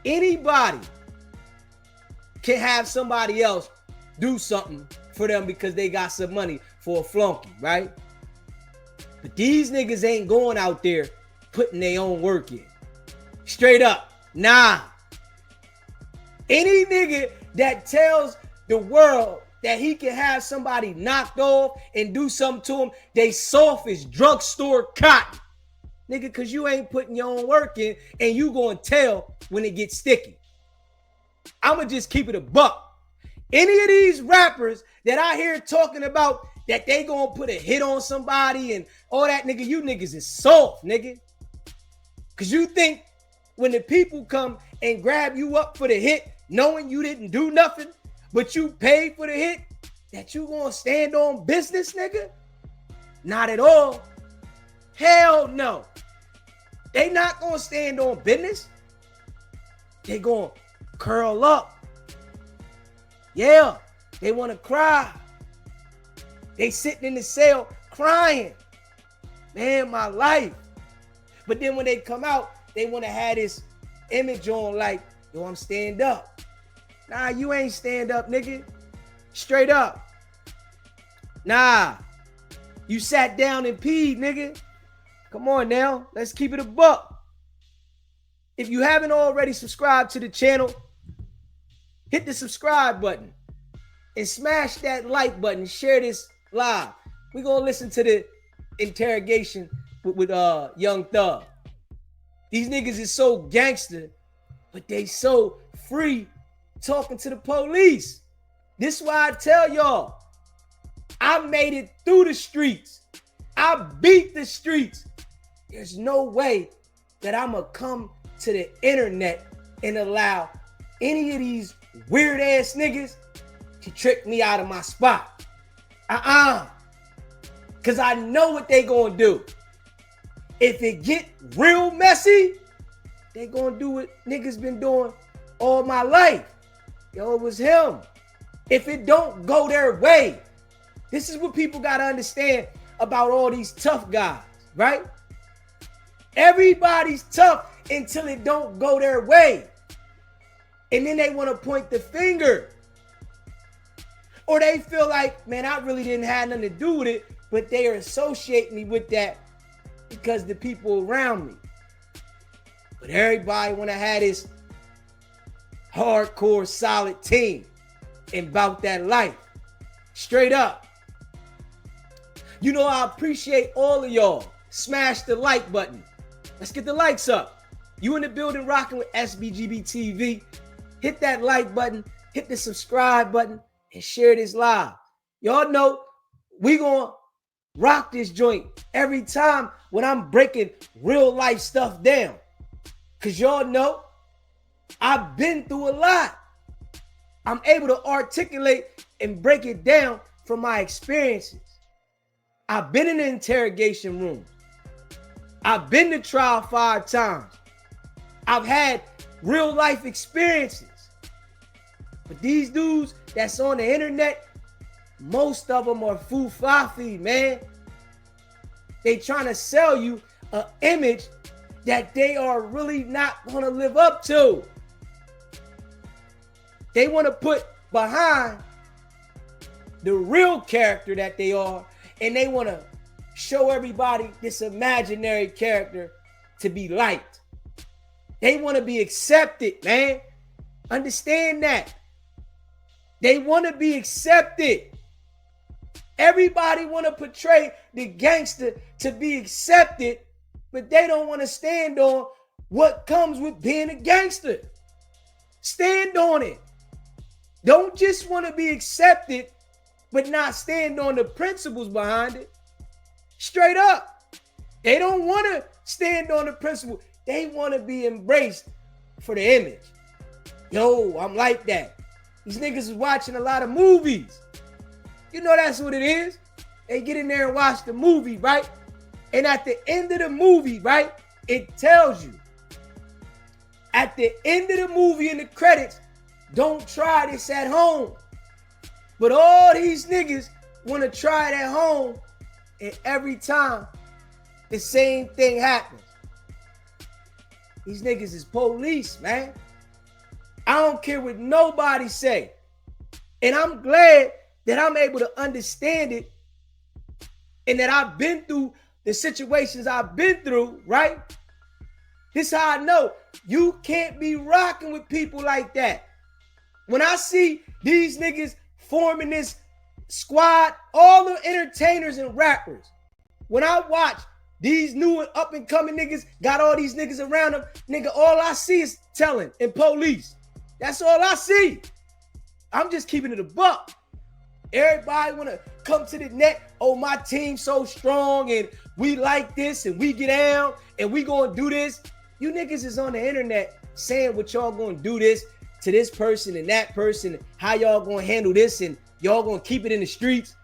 Anybody can have somebody else do something for them because they got some money for a flunky, right? But these niggas ain't going out there putting their own work in. Straight up, nah. Any nigga that tells the world that he can have somebody knocked off and do something to him, they soft as drugstore cotton. Nigga, cause you ain't putting your own work in and you gonna tell when it gets sticky. I'ma just keep it a buck. Any of these rappers that I hear talking about that they gonna put a hit on somebody and all that, nigga, you niggas is soft, nigga. Cause you think when the people come and grab you up for the hit, knowing you didn't do nothing, but you paid for the hit, that you gonna stand on business, nigga? Not at all. Hell no. They not gonna stand on business. They gonna curl up. Yeah, they wanna cry. They sitting in the cell crying. Man, my life. But then when they come out, they wanna have this image on like, yo, I'm stand up. Nah, you ain't stand up, nigga. Straight up. Nah. You sat down and peed, nigga. Come on now. Let's keep it a buck. If you haven't already subscribed to the channel, hit the subscribe button and smash that like button. Share this live. We're going to listen to the interrogation with Young Thug. These niggas is so gangster, but they so free talking to the police. This is why I tell y'all, I made it through the streets. I beat the streets. There's no way that I'm going to come to the internet and allow any of these weird ass niggas to trick me out of my spot. Because I know what they going to do. If it get real messy, they going to do what niggas been doing all my life. Yo, it was him. If it don't go their way, this is what people got to understand about all these tough guys, right? Everybody's tough until it don't go their way. And then they want to point the finger. Or they feel like, man, I really didn't have nothing to do with it, but they are associating me with that because the people around me. But everybody want to have this hardcore, solid team and about that life. Straight up. You know, I appreciate all of y'all. Smash the like button. Let's get the likes up. You in the building rocking with SBGB TV. Hit that like button. Hit the subscribe button. And share this live. Y'all know we gonna rock this joint every time when I'm breaking real life stuff down. Because y'all know I've been through a lot. I'm able to articulate and break it down from my experiences. I've been in the interrogation room. I've been to trial 5 times. I've had real life experiences. But these dudes that's on the internet, most of them are foo-fafi, man. They trying to sell you an image that they are really not going to live up to. They want to put behind the real character that they are, and they want to show everybody this imaginary character to be liked. They want to be accepted, man. Understand that. They want to be accepted. Everybody want to portray the gangster to be accepted, but they don't want to stand on what comes with being a gangster. Stand on it. Don't just want to be accepted, but not stand on the principles behind it. Straight up. They don't want to stand on the principle. They want to be embraced for the image. Yo, I'm like that. These niggas is watching a lot of movies. You know that's what it is. They get in there and watch the movie, right? And at the end of the movie, right, it tells you. At the end of the movie in the credits, don't try this at home. But all these niggas want to try it at home, and every time the same thing happens. These niggas is police, man. I don't care what nobody say. And I'm glad that I'm able to understand it and that I've been through the situations I've been through, right? This is how I know you can't be rocking with people like that. When I see these niggas forming this squad, all the entertainers and rappers, when I watch these new and up and coming niggas got all these niggas around them, nigga, all I see is telling and police. That's all I see. I'm just keeping it a buck. Everybody want to come to the net. Oh, my team's so strong and we like this and we get down and we gonna do this. You niggas is on the internet saying what y'all gonna do this to this person and that person, how y'all gonna handle this and y'all gonna keep it in the streets.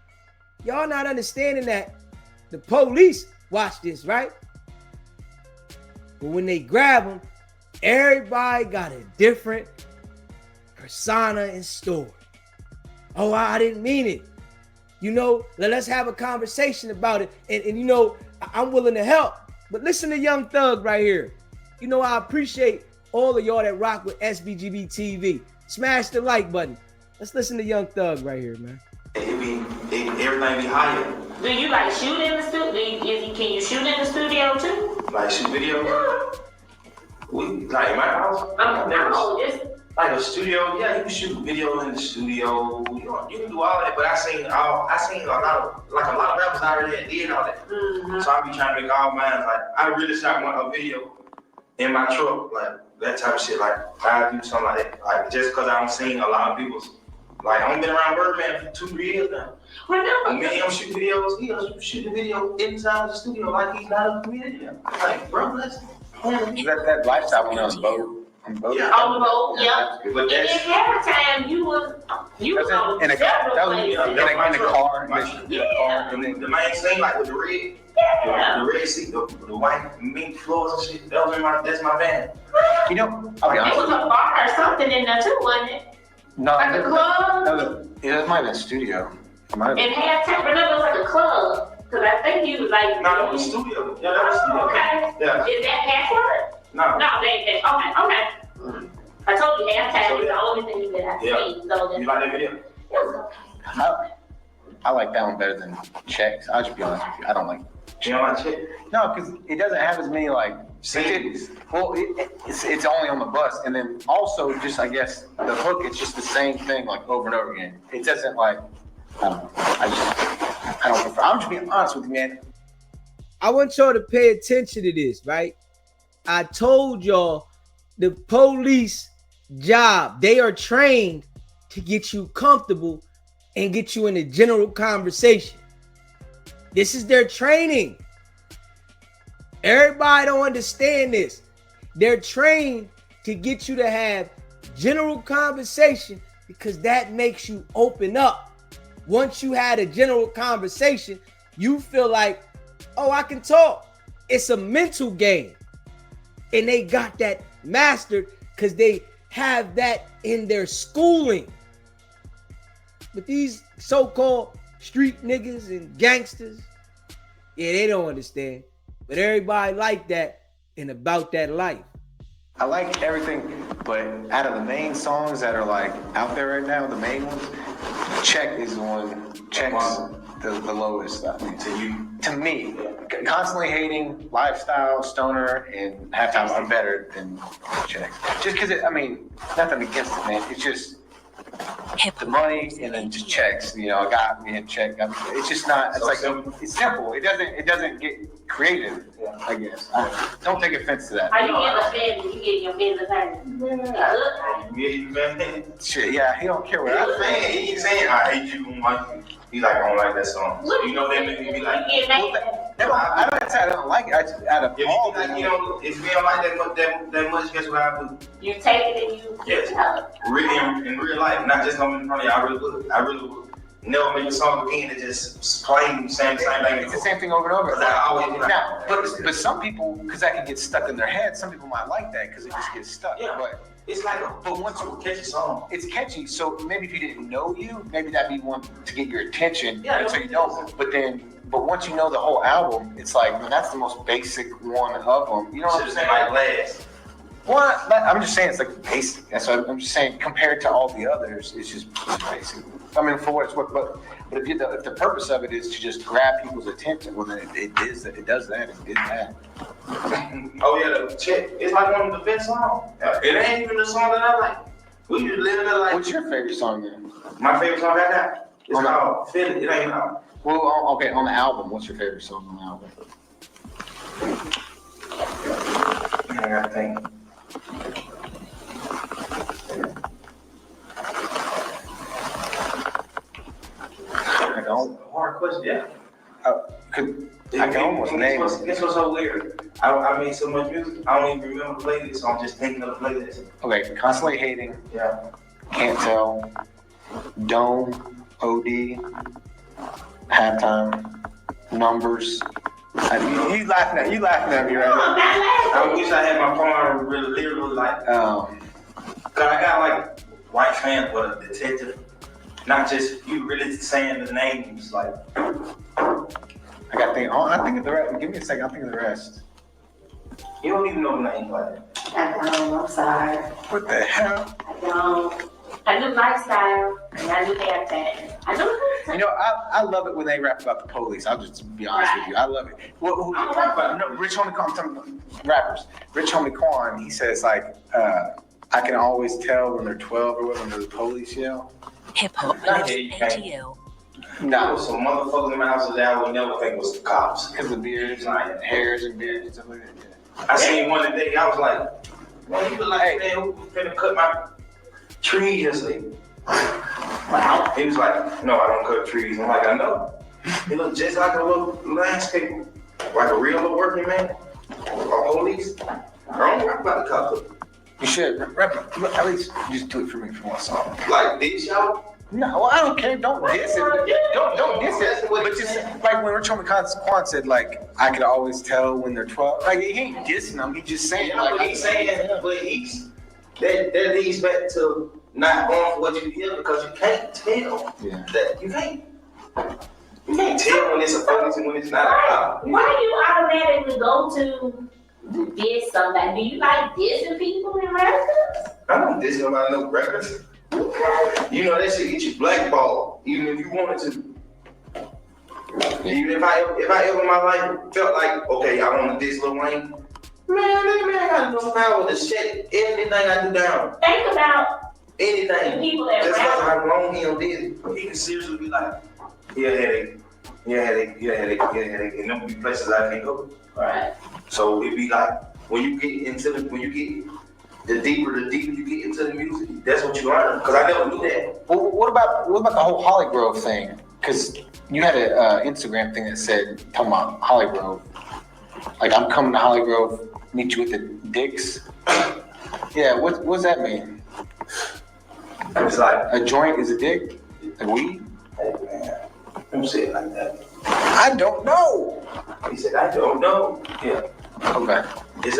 Y'all not understanding that the police watch this, right? But when they grab them, everybody got a different persona and story. Oh, I didn't mean it. You know, let's have a conversation about it. And you know, I'm willing to help. But listen to Young Thug right here. You know, I appreciate all of y'all that rock with SBGB TV. Smash the like button. Let's listen to Young Thug right here, man. Everything be higher. Do you like shoot in the studio? Can you shoot in the studio too? Like shoot video? Yeah. We like in my house. Like a studio, yeah, you can shoot video in the studio. You can do all that, but I seen a lot of rappers already did all that. Mm-hmm. So I be trying to make all mine. Like I really shot a video in my truck, like that type of shit. Like I do something like that, like just because I'm seeing a lot of people's. Like I've been around Birdman for 2-3 years now. When me and him shoot videos, he shoot the video inside the studio like he's not a comedian. Like bro, let's. That lifestyle when I was boat. Yeah, on the boat, yeah. But and in halftime, you was on in a car. The main thing, like with the red, the red seat, the white mink floors and shit. That's my van. You know, I'll be honest. It was a bar or something in there too, wasn't it? No, like a club. No, it might have been a studio. In halftime, remember it was like a club. Cause I think he was like. No, it was a studio. Yeah, that was a studio. Okay. Yeah. Is that password? No, they okay. Mm-hmm. I told you halftime is the only thing that I see. So you like that video? It was okay. I like that one better than Checks. I'll just be honest with you. I don't like Checks. You don't like Checks? No, because it doesn't have as many like scenes. Well, it's only on the bus, and then also just I guess the hook. It's just the same thing like over and over again. It doesn't like. I don't know. I don't prefer. I'm just being honest with you, man. I want y'all to pay attention to this, right? I told y'all the police job, they are trained to get you comfortable and get you in a general conversation. This is their training. Everybody don't understand this. They're trained to get you to have general conversation because that makes you open up. Once you had a general conversation, you feel like, oh, I can talk. It's a mental game. And they got that mastered because they have that in their schooling. But these so-called street niggas and gangsters, yeah, they don't understand. But everybody like that and about that life. I like everything, but out of the main songs that are like out there right now, the main ones, Check is the one. Check's the lowest, I think, to me. Constantly hating lifestyle, stoner, and halftime are better than Check. Just because nothing against it, man. It's just the money and then just checks. You know, got me a check. It's just not. It's like it's simple. It doesn't get creative. I guess. Don't take offense to that. Are you getting offended? You getting your business hurt? Yeah. Shit, yeah. He don't care what I think. He's saying I hate you and like you. He like I don't like that song. So, you know that make me be like. I don't say I don't like it. I just out of all like, if we don't like that much, guess what I do? You take it and you. Yes. Really in real life, not just coming in front of you. I really would. Never make a song again that just playing the same thing. It's the same thing over and over. I always do now, but some people, because that can get stuck in their head, some people might like that because it just gets stuck. Yeah. But it's like once you catchy song. It's catchy, so maybe if you didn't know you, maybe that'd be one to get your attention. Yeah, so you don't. But once you know the whole album, it's like, man, that's the most basic one of them. You know what I'm saying? Like last. Well, I'm just saying it's like basic. That's what I'm just saying. Compared to all the others, it's just basic. I mean, for what it's worth, but if the purpose of it is to just grab people's attention, well, then it does that. It did that. Oh yeah, the check. It's like one of the best songs. It ain't even the song that I like. We just live it like. What's your favorite song then? My favorite song I got. It's called "Feel It." It ain't out. Well, okay, on the album, what's your favorite song on the album? I gotta think. Hard question, yeah. I can almost name it. This was so weird. I made so much music, I don't even remember the playlist, so I'm just thinking of the playlist. Okay, Constantly Hating. Yeah. Can't Tell. Dome. OD. Halftime. Numbers. You laughing at me right now. I wish I had my phone really literally like, cause I got like white fans but a detective. Not just you really saying the names like. I got to think. I think of the rest. Give me a second. I'll think of the rest. You don't even know the names like that. I don't, I'm sorry. What the hell? I don't. I do lifestyle and I do haircut. I do. You know, I love it when they rap about the police. I'll just be honest with you. I love it. Rich Homie Quan, rappers. Rich Homie Quan, he says like, I can always tell when they're 12 or when they're the police yell. Hip Hop Lives ATL. There was some motherfuckers in my house that I would never think was the cops. Because of beards and hairs and beards and stuff like that. Yeah. I seen one today, I was like, man, you look like man who finna cut my tree yesterday. Wow. He was like, no, I don't cut trees. I'm like, I know. He looked just like a little landscaper, like a real little working man. Or police. I don't rap about the cops. You should rap, at least just do it for me for one song. Like this, y'all? No, well, I don't care. Don't diss it. Don't diss it. But just like when Rich Homie Quan said, like, I could always tell when they're 12. Like, he ain't dissing them. He just saying, yeah, like, he's saying, but he's that leads back to not going for what you hear because you can't tell. Yeah. That you can't tell when it's a police and when it's not a cop. Why do you automatically go to diss somebody? Do you like dissing people in records? I don't diss nobody no records. You know that shit get you blackballed, even if you wanted to. Even if I ever in my life felt like, okay, I want to diss Lil Wayne, man, I got no power to shut anything I do down. Think about anything. The people that just rap. like how long he did it. He can seriously be like, yeah, headache, and them be places I can't go. Right. So it be like when you get the deeper you get into the music, that's what you learn. Because I never knew that. Well, what about the whole Holly Grove thing? Because you had an Instagram thing that said, talking about Holly Grove. Like, I'm coming to Holly Grove, meet you with the dicks. Yeah, what does that mean? It's like a joint is a dick? A weed? Hey man, don't say it like that. I don't know. He said, I don't know. Yeah. Okay. It's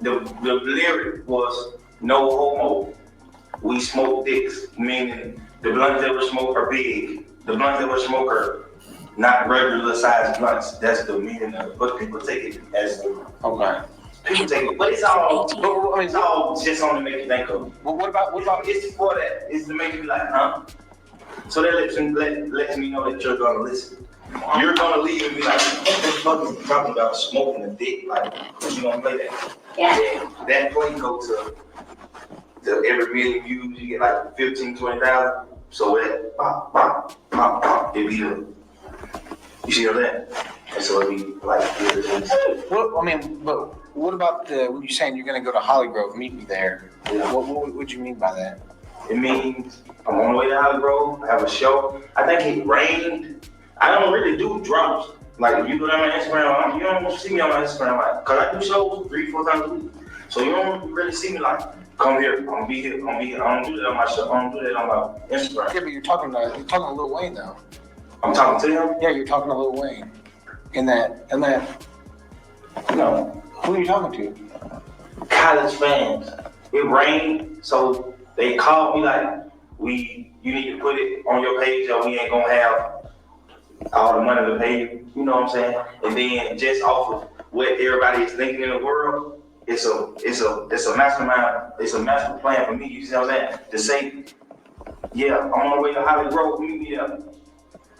the lyric was no homo. We smoke dicks, meaning the blunts that we smoke are big. The blunts that we smoke are not regular sized blunts. That's the meaning of it. But people take it as okay. People take it, but it's all just on to make you think of. Well, what about it's for that? It's to make you be like, huh? So that lets me know that you're gonna listen. You're gonna leave and be like, what the fuck is he talking about smoking a dick? Like, you gonna play that? Yeah. That play go to every million views, you get like 15, 20,000. So that pop, it be you see what I'm saying? And so it be like well, I mean, but what about when you're saying you're gonna go to Holly Grove, meet me there? Yeah. What would you mean by that? It means I'm on the way to Holly Grove, I have a show. I think it rained. I don't really do drops. Like if you go down my Instagram, you don't see me on my Instagram, like, cause I do shows 3-4 times a week. So you don't really see me like, come here, I'm gonna be here. I don't do that on my show. I don't do that on my Instagram. Yeah, but you're talking to Lil Wayne though. I'm talking to him? Yeah, you're talking to Lil Wayne. In that. No. Who are you talking to? College fans. It rained, so they called me like, you need to put it on your page or we ain't gonna have all the money to pay you. You know what I'm saying? And then just off of what everybody is thinking in the world, it's a mastermind. It's a master plan for me. You see what I'm saying? To say, yeah, I'm on my way to Hollywood Road. Meet me up.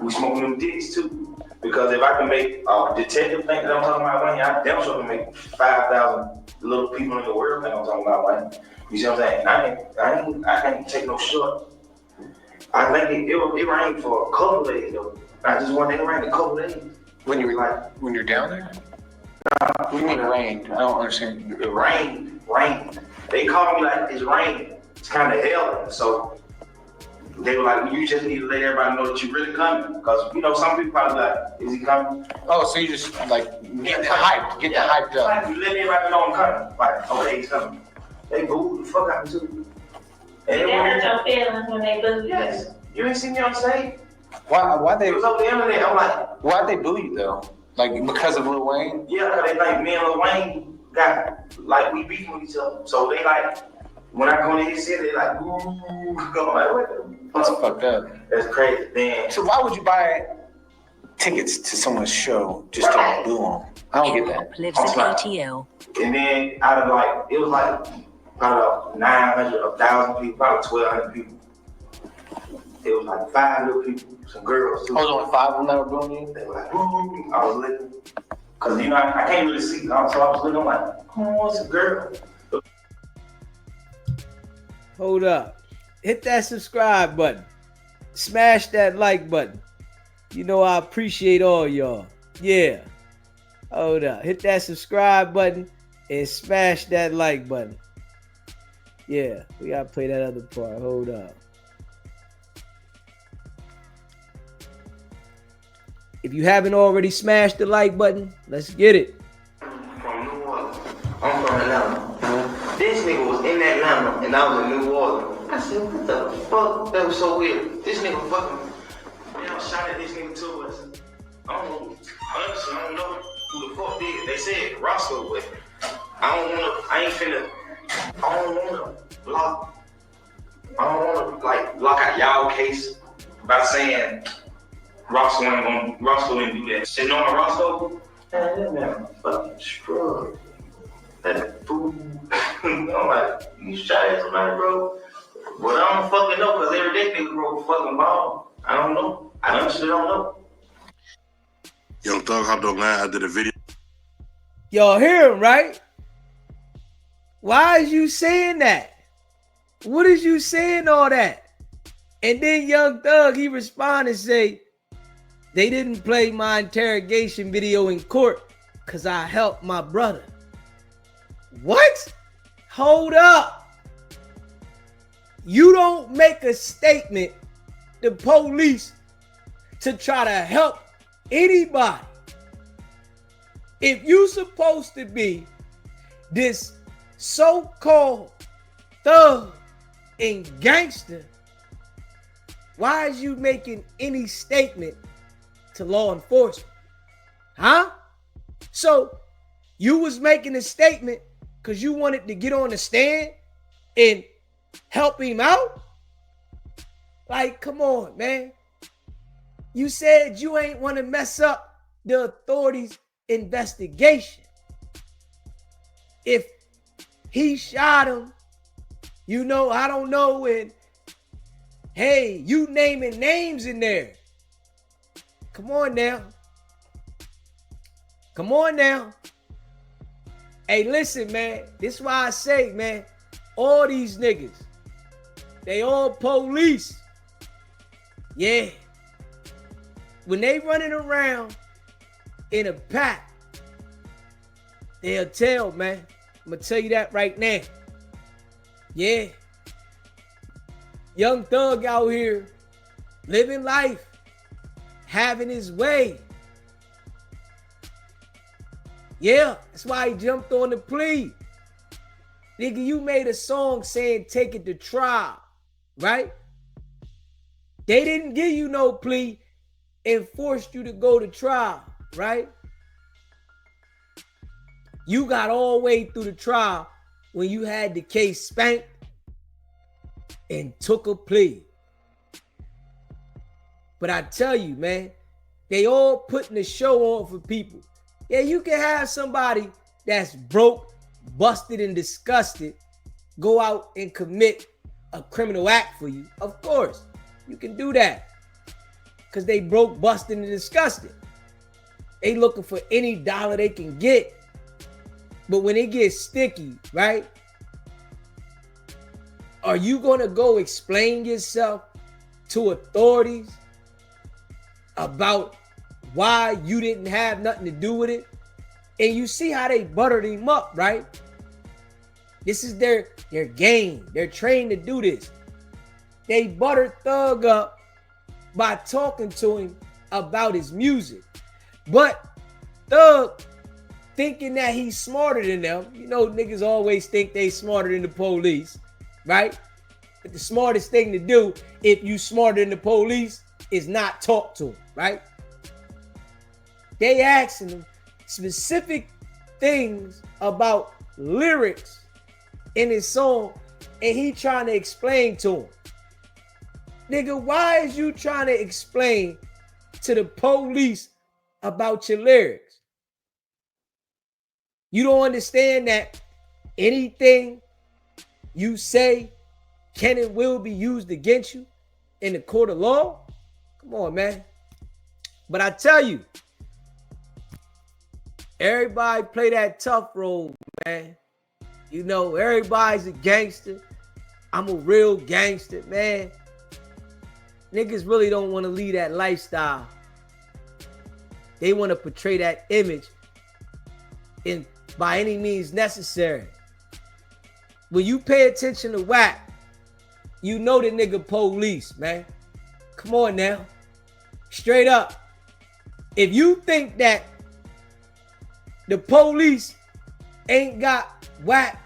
We smoking them dicks too. Because if I can make a detective think that I'm talking about money, I damn sure can make 5,000 little people in the world think I'm talking about money. You see what I'm saying? I can't take no short. I think it rained for a couple days though. I just want it rain a couple days. When you're down there? What do you mean it rained? I don't understand. It rained. They called me like it's raining. It's kind of hell. So they were like, you just need to let everybody know that you're really coming. Because, you know, some people probably like, is he coming? Oh, so you just like get the hyped up. Like, you let everybody know I'm coming. Like, okay, he's coming. They booed the fuck out of me too. And they hurt your feelings when they boo you. Yes. You ain't seen me on stage? Why they? It was over the internet. I'm like, why'd they boo you though? Like because of Lil Wayne? Yeah, because they think me and Lil Wayne got, like, we beefing with each other. So they like, when I go to his city, they like, ooh, I'm like, what? That's fucked up. That's crazy. Then, so why would you buy tickets to someone's show just to boo them? I don't get that. Lives in ATL. And then out of like, it was like probably 900, 1,000 people, probably 1,200 people. It was like 5 little people, some girls too. I was only 5 of them that were booing you? They were like, ooh, I was looking. Cause you know, I can't really see, so I was looking, I'm like, oh, it's a girl. Hold up. Hit that subscribe button. Smash that like button. You know I appreciate all y'all. Yeah. Hold up. Hit that subscribe button and smash that like button. Yeah. We gotta play that other part. Hold up. If you haven't already smashed the like button, let's get it. From New Orleans. I'm from Atlanta. This nigga was in Atlanta and I was in New Orleans. I said, what the fuck? That was so weird. This nigga fucking, I shot at this nigga too. I don't know. Honestly, I don't know who the fuck did. They said Roscoe, but I don't wanna block. I don't wanna lock out y'all case by saying Roscoe didn't do that. Shit, knowing Roscoe, man, that man fucking scrub. That fool. I'm like, you shot at somebody, bro? But I don't fucking know, because every day nigga broke a fucking ball. I don't know. I honestly don't know. Young Thug hopped online. I did a video. Y'all hear him, right? Why is you saying that? What is you saying all that? And then Young Thug, he respond and say, they didn't play my interrogation video in court because I helped my brother. What? Hold up. You don't make a statement, the police, to try to help anybody. If you supposed to be this so-called thug and gangster, why is you making any statement to law enforcement? Huh? So you was making a statement because you wanted to get on the stand and help him out? Like, come on, man. You said you ain't want to mess up the authorities' investigation. If he shot him, you know, I don't know, and hey, you naming names in there. Come on now. Come on now. Hey, listen, man. This is why I say, man, all these niggas, they all police. Yeah. When they running around in a pack, they'll tell, man. I'm going to tell you that right now. Yeah. Young Thug out here living life, having his way. Yeah, that's why he jumped on the plea. Nigga, you made a song saying take it to trial, right? They didn't give you no plea and forced you to go to trial, right? You got all the way through the trial when you had the case spanked and took a plea. But I tell you, man, they all putting the show on for people. Yeah, you can have somebody that's broke busted and disgusted, go out and commit a criminal act for you. Of course, you can do that. Because they broke, busted, and disgusted. They looking for any dollar they can get. But when it gets sticky, right? Are you going to go explain yourself to authorities about why you didn't have nothing to do with it? And you see how they buttered him up, right? This is their game. They're trained to do this. They buttered Thug up by talking to him about his music. But Thug, thinking that he's smarter than them, you know, niggas always think they smarter than the police, right? But the smartest thing to do if you smarter than the police is not talk to them, right? They asking him specific things about lyrics in his song, and he trying to explain to him. Nigga, why is you trying to explain to the police about your lyrics? You don't understand that anything you say can and will be used against you in the court of law? Come on, man. But I tell you, everybody play that tough role, man. You know, everybody's a gangster. I'm a real gangster, man. Niggas really don't want to lead that lifestyle. They want to portray that image in by any means necessary. When you pay attention to Wack, you know the nigga police, man. Come on now. Straight up. If you think that the police ain't got Wack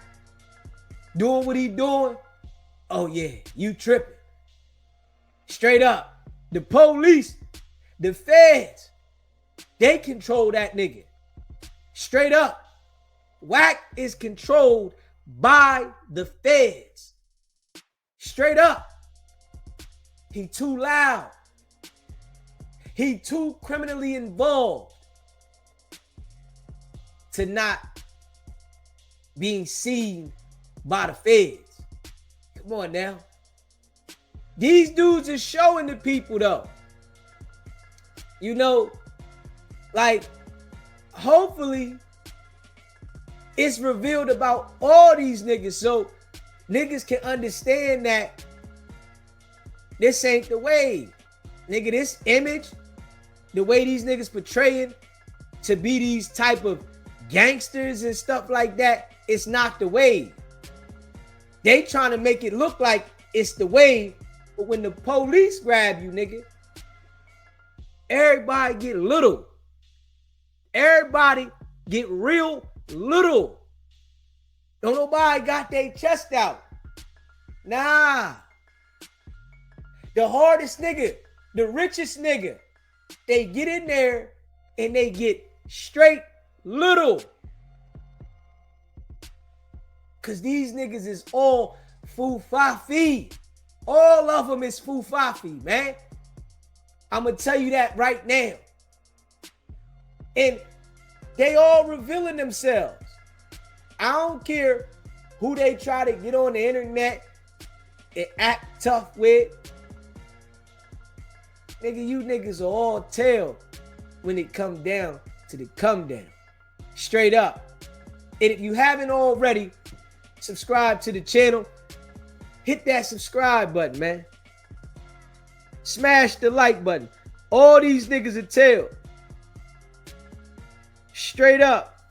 doing what he doing, oh yeah, you tripping. Straight up. The police, the feds, they control that nigga. Straight up. Wack is controlled by the feds. Straight up. He too loud. He too criminally involved to not being seen by the feds. Come on now. These dudes are showing the people though. You know, like, hopefully it's revealed about all these niggas so niggas can understand that this ain't the way. Nigga, this image, the way these niggas portraying to be these type of gangsters and stuff like that, it's not the way. They trying to make it look like it's the way, but when the police grab you, nigga, everybody get little. Everybody get real little. Don't nobody got their chest out. Nah. The hardest nigga, the richest nigga, they get in there and they get straight little. Cause these niggas is all fufafi. All of them is fufafi, man. I'm gonna tell you that right now. And they all revealing themselves. I don't care who they try to get on the internet and act tough with. Nigga, you niggas are all tail when it come down to the come down. Straight up. And if you haven't already, subscribe to the channel. Hit that subscribe button, man. Smash the like button. All these niggas are tail. Straight up.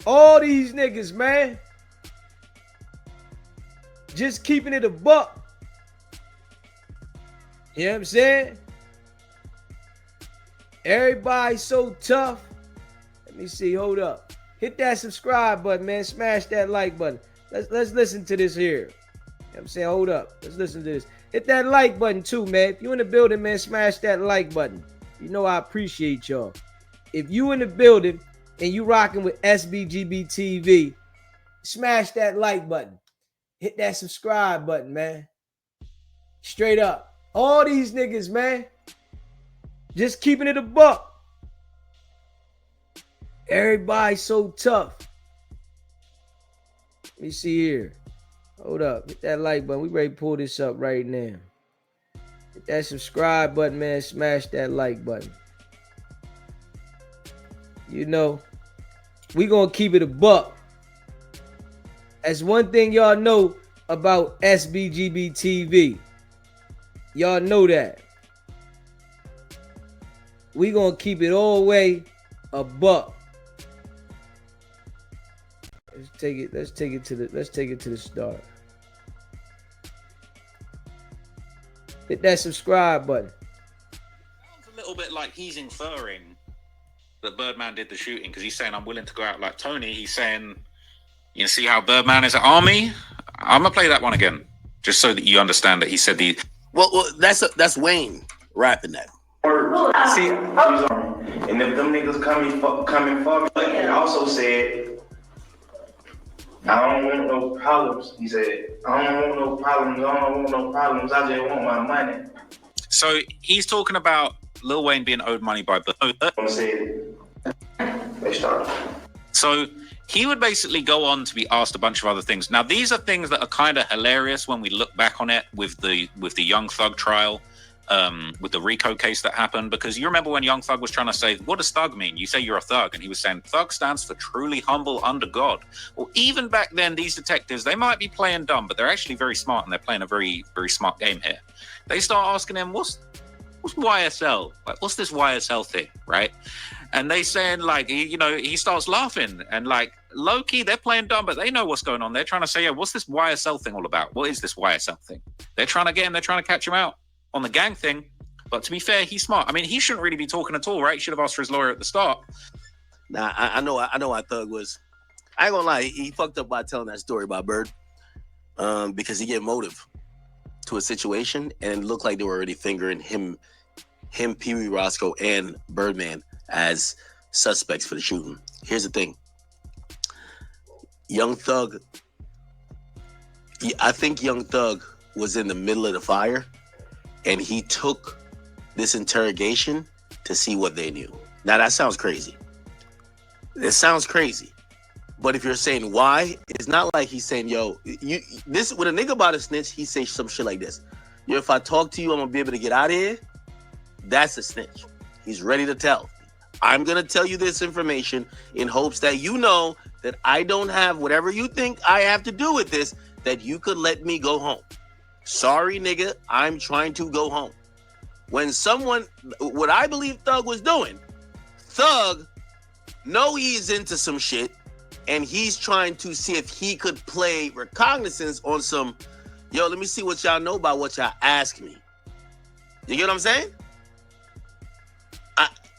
All these niggas, man. Just keeping it a buck. You know what I'm saying? Everybody so tough. Let me see. Hold up. Hit that subscribe button, man. Smash that like button. Let's listen to this here. You know what I'm saying? Hold up. Let's listen to this. Hit that like button too, man. If you in the building, man, smash that like button. You know I appreciate y'all. If you in the building and you rocking with SBGB TV, smash that like button. Hit that subscribe button, man. Straight up. All these niggas, man. Just keeping it a buck. Everybody so tough. Let me see here. Hold up. Hit that like button. We ready to pull this up right now. Hit that subscribe button, man. Smash that like button. You know, we gonna keep it a buck. That's one thing y'all know about SBGB TV. Y'all know that. We gonna keep it all the way a buck. Let's take it to the start. Hit that subscribe button. Sounds a little bit like he's inferring that Birdman did the shooting because he's saying, I'm willing to go out like Tony. He's saying, you see how Birdman is at Army? I'm going to play that one again, just so that you understand that he said the... Well, that's Wayne rapping that. See, and if them niggas coming for me, and also said, I don't want no problems. He said, I don't want no problems. I just want my money. So he's talking about Lil Wayne being owed money by Birdman. Let's start. So he would basically go on to be asked a bunch of other things. Now, these are things that are kind of hilarious when we look back on it with the Young Thug trial, with the RICO case that happened, because you remember when Young Thug was trying to say, what does thug mean? You say you're a thug. And he was saying, thug stands for truly humble under God. Well, even back then, these detectives, they might be playing dumb, but they're actually very smart, and they're playing a very, very smart game here. They start asking him, what's YSL? Like, what's this YSL thing, right? And they saying, like, he starts laughing, and like, low-key, they're playing dumb, but they know what's going on. They're trying to say, yeah, what's this YSL thing all about? What is this YSL thing? They're trying to get him, they're trying to catch him out on the gang thing. But to be fair, he's smart. I mean, he shouldn't really be talking at all, right? He should have asked for his lawyer at the start. Nah, I know why Thug was. I ain't gonna lie, he fucked up by telling that story about Bird, because he gave motive to a situation, and it looked like they were already fingering him, Pee Wee Roscoe, and Birdman as suspects for the shooting. Here's the thing. Young Thug, I think Young Thug was in the middle of the fire, and he took this interrogation to see what they knew. Now, that sounds crazy. It sounds crazy. But if you're saying why, it's not like he's saying, yo, this when a nigga about to snitch, he say some shit like this. Yo, if I talk to you, I'm gonna be able to get out of here. That's a snitch. He's ready to tell. I'm gonna tell you this information in hopes that you know that I don't have whatever you think I have to do with this, that you could let me go home. Sorry, nigga, I'm trying to go home. When someone, what I believe Thug was doing, Thug know he's into some shit, and he's trying to see if he could play recognizance on some, yo, let me see what y'all know about what y'all ask me. You get what I'm saying?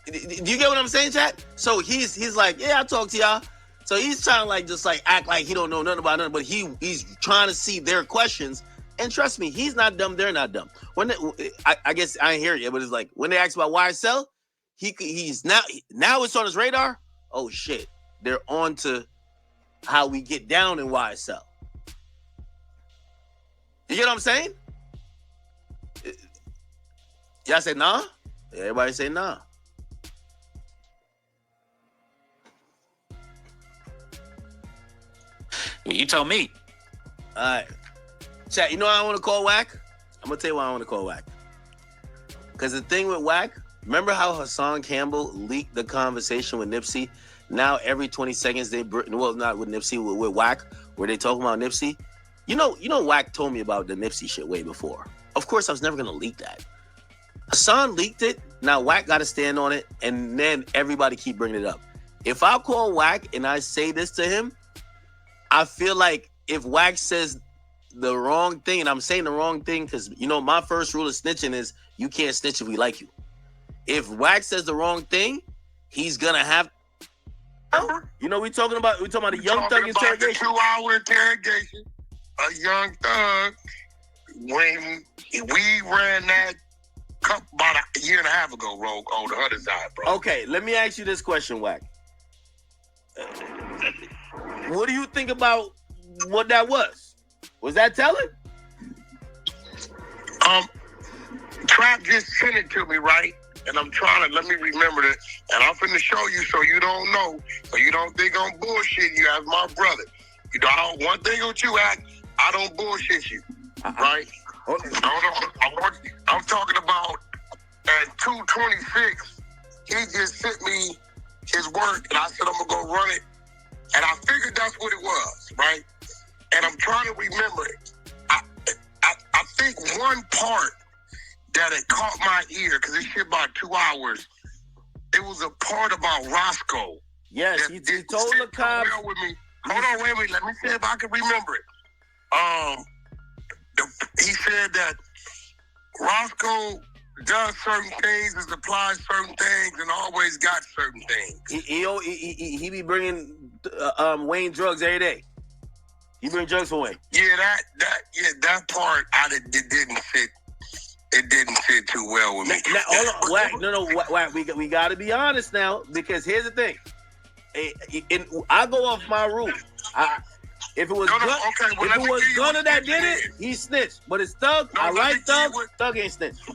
Do you get what I'm saying, chat? So he's like, yeah, I talk to y'all. So he's trying to like just like act like he don't know nothing about nothing, but he's trying to see their questions. And trust me, he's not dumb. They're not dumb. When I guess I ain't hear it yet, but it's like when they ask about YSL, he's now it's on his radar. Oh shit, they're on to how we get down in YSL. You get what I'm saying? Y'all say nah? Everybody say nah. You tell me. All right. Chat, you know why I want to call Wack? I'm going to tell you why I want to call Wack. Because the thing with Wack, remember how Hassan Campbell leaked the conversation with Nipsey? Now every 20 seconds well, not with Nipsey, with Wack, where they talk about Nipsey. You know Wack told me about the Nipsey shit way before. Of course, I was never going to leak that. Hassan leaked it. Now Wack got to stand on it, and then everybody keep bringing it up. If I call Wack and I say this to him, I feel like if Wack says the wrong thing, and I'm saying the wrong thing because, my first rule of snitching is you can't snitch if we like you. If Wack says the wrong thing, he's going to have... we talking about a Young Thug interrogation. 2-hour interrogation. A Young Thug. When we ran that about a year and a half ago, Rogue, on the other side, bro. Okay, let me ask you this question, Wack. What do you think about what that was? Was that telling? Trap just sent it to me, right? And I'm trying to, let me remember this. And I'm finna show you so you don't know. So you don't think I'm bullshitting you as my brother. You know, one thing with you, Wack, I don't bullshit you, right? I'm talking about at 2:26. He just sent me his work, and I said I'm gonna go run it, and I figured that's what it was, right? And I'm trying to remember it. I think one part that it caught my ear, because it's shit about 2 hours. It was a part about Roscoe. Yes, he told the cops. With me. Hold on, wait. Let me see if I can remember it. He said that Roscoe does certain things and supplies certain things and always got certain things. He be bringing Wayne drugs every day. He bring drugs for Wayne. Yeah, that part it didn't fit. It didn't fit too well with me. Now, hold on, Wack. We got to be honest now, because here's the thing. I go off my rule. If it was Gunna that did it, he snitched. But it's Thug. I like Thug. Thug ain't snitched.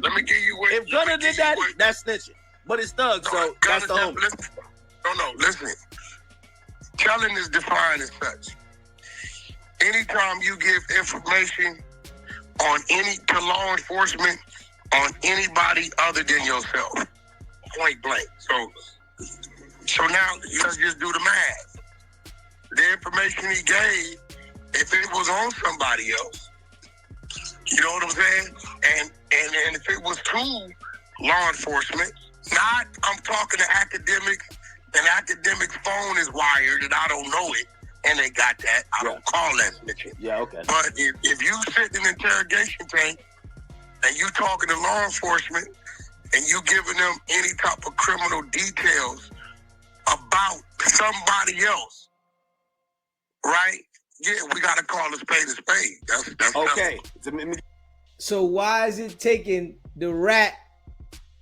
Let me give you what. If Gunna did that, that's snitching. But it's Thug, so that's the whole. Listen. Telling is defined as such. Anytime you give information to law enforcement on anybody other than yourself, point blank. So now let's just do the math. The information he gave, if it was on somebody else, you know what I'm saying? And if it was to law enforcement, I'm talking to academics, and academics' phone is wired, and I don't know it, and they got that. I don't call that snitching. Yeah, okay. But if you sit in an interrogation tank and you talking to law enforcement and you giving them any type of criminal details about somebody else, right? Yeah, we got to call a spade a spade. That's okay. So why is it taking the Rat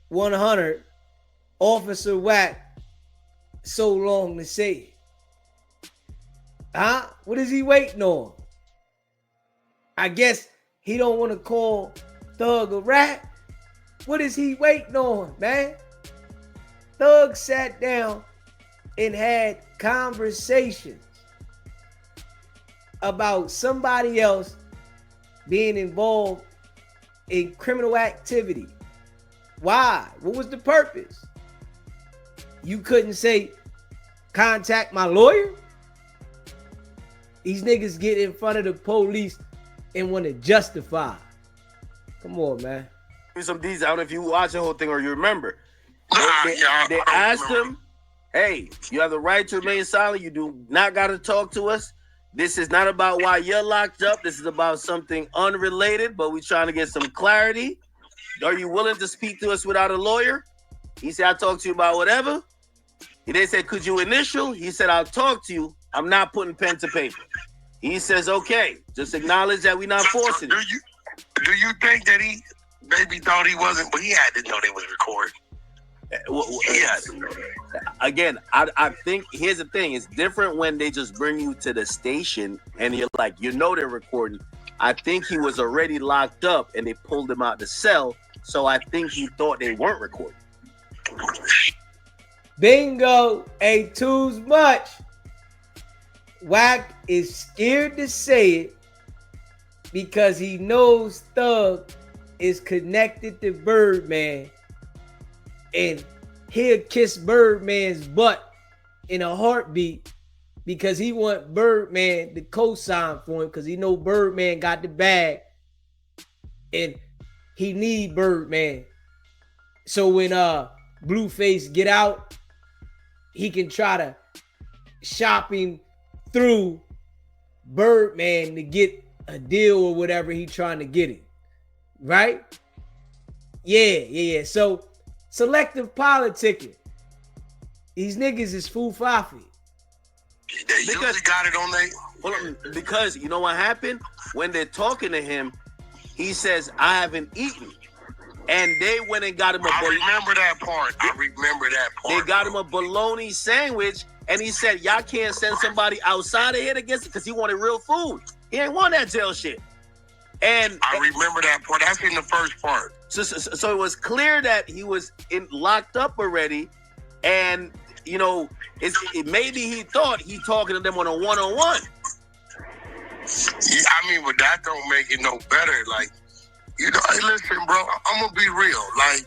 100, Officer Wack, so long to say it? Huh? What is he waiting on? I guess he don't want to call Thug a rat. What is he waiting on, man? Thug sat down and had conversations about somebody else being involved in criminal activity. Why? What was the purpose? You couldn't say, contact my lawyer? These niggas get in front of the police and want to justify. Come on, man. Some details. I don't know if you watch the whole thing or you remember. They asked him, hey, you have the right to remain silent. You do not got to talk to us. This is not about why you're locked up. This is about something unrelated, but we're trying to get some clarity. Are you willing to speak to us without a lawyer? He said, I'll talk to you about whatever. They said, could you initial? He said, I'll talk to you. I'm not putting pen to paper. He says, okay, just acknowledge that we're not forcing it. Do you think that he maybe thought he wasn't, but he had to know they was recording? He had to know. Again, I think, here's the thing. It's different when they just bring you to the station and you're like, they're recording. I think he was already locked up and they pulled him out the cell. So I think he thought they weren't recording. Bingo, ain't too much. Wack is scared to say it because he knows Thug is connected to Birdman and he'll kiss Birdman's butt in a heartbeat because he want Birdman to co-sign for him because he know Birdman got the bag and he need Birdman. So when Blueface get out, he can try to shop him through Birdman to get a deal or whatever he trying to get it. Right? Yeah. So selective politicking. These niggas is foo-fafi. They usually got it on because you know what happened? When they're talking to him, he says, I haven't eaten. And they went and got him I remember that part. They got him a bologna sandwich, and he said, y'all can't send somebody outside of here to get it because he wanted real food. He ain't want that jail shit. And I remember that part. That's in the first part. So it was clear that he was locked up already, and you know, maybe he thought he talking to them on a one-on-one. Yeah, I mean, but that don't make it no better. Like, you know, hey, listen, bro, I'm gonna be real. Like,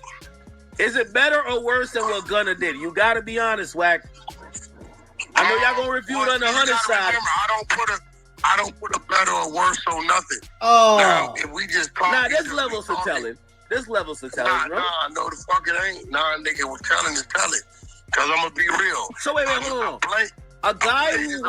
is it better or worse than what Gunna did? You gotta be honest, Wack. I know y'all gonna review it on the Hunter side. Remember, I don't put a better or worse on nothing. Oh. Now, if we just talk, nah, there's levels to telling. There's levels to telling, bro. Nah, no, the fuck it ain't. Nah, nigga, what telling is telling. Cause I'm gonna be real. So wait, hold on. A guy who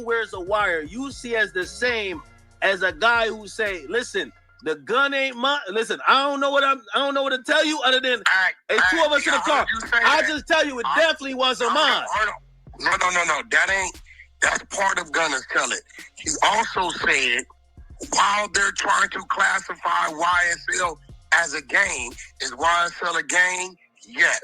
wears a wire, you see as the same as a guy who say, "Listen, the gun ain't mine. Listen, I don't know what to tell you other than it's two of us in the car. I just tell you, it definitely wasn't mine." No. That's part of Gunna's telling. He also said, while they're trying to classify YSL as a gang, is YSL a gang? Yes.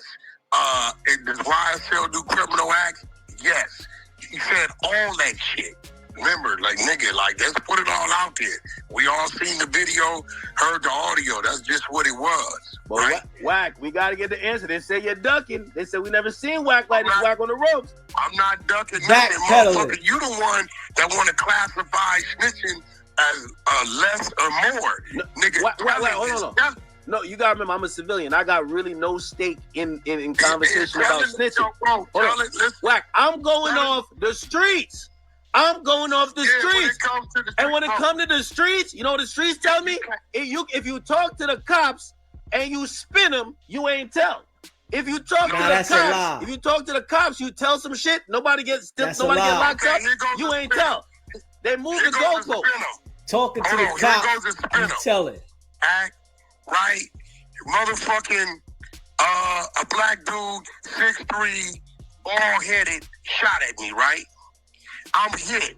Does YSL do criminal acts? Yes. He said all that shit. Remember, like, nigga, like, let's put it all out there. We all seen the video, heard the audio. That's just what it was. But right? Wack, we got to get the answer. They say you're ducking. They said we never seen Wack like this. Wack on the ropes. I'm not ducking nothing, motherfucker. You the one that want to classify snitching as less or more. No, nigga, hold on. No, you gotta remember, I'm a civilian. I got really no stake in conversation about snitching. Hold on. Wack, I'm going off the streets. I'm going off the streets. And when it comes to the streets, you know what the streets tell me? If you talk to the cops and you spin them, you ain't tell. If you talk to the cops, you tell some shit. Nobody gets locked up. You ain't tell. They move the goalpost. Talking to the cops, you tell it. Act right, motherfucking a black dude, 6'3", bald-headed, shot at me, right? I'm hit.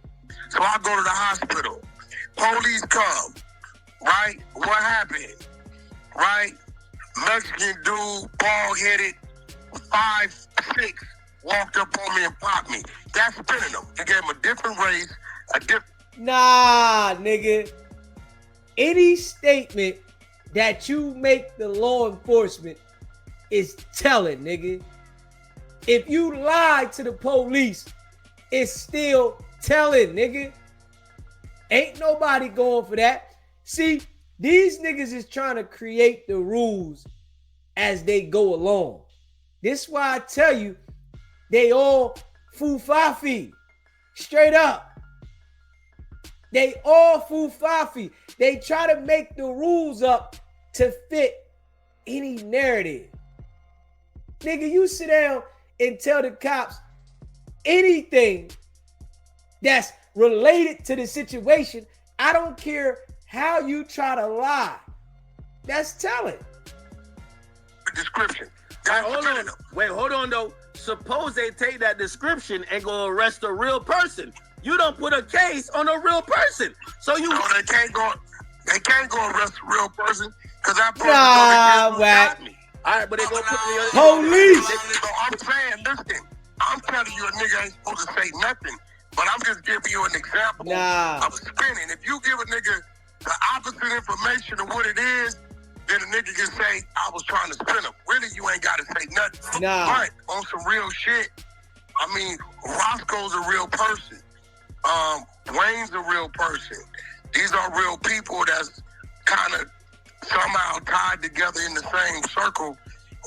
So I go to the hospital. Police come, right? What happened? Right? Mexican dude, bald-headed, 5'6", walked up on me and popped me. That's spinning them. They gave him a different race, Nah, nigga. Any statement that you make the law enforcement is telling, nigga. If you lie to the police, it's still telling, nigga. Ain't nobody going for that. See, these niggas is trying to create the rules as they go along. This is why I tell you, they all foo-fa-fi. Straight up. They all foo-fa-fi. They try to make the rules up to fit any narrative. Nigga, you sit down and tell the cops anything that's related to the situation. I don't care how you try to lie. That's telling. Description. Hold on though. Suppose they take that description and go arrest a real person. You don't put a case on a real person. So you they can't go arrest a real person because that person Wack. me. All right, but they gonna put me on police. So I'm saying, listen, I'm telling you a nigga ain't supposed to say nothing, but I'm just giving you an example of spinning. If you give a nigga the opposite information of what it is, then a nigga can say, I was trying to spin him. Really, you ain't got to say nothing. But on some real shit, I mean, Roscoe's a real person. Wayne's a real person. These are real people that's kind of somehow tied together in the same circle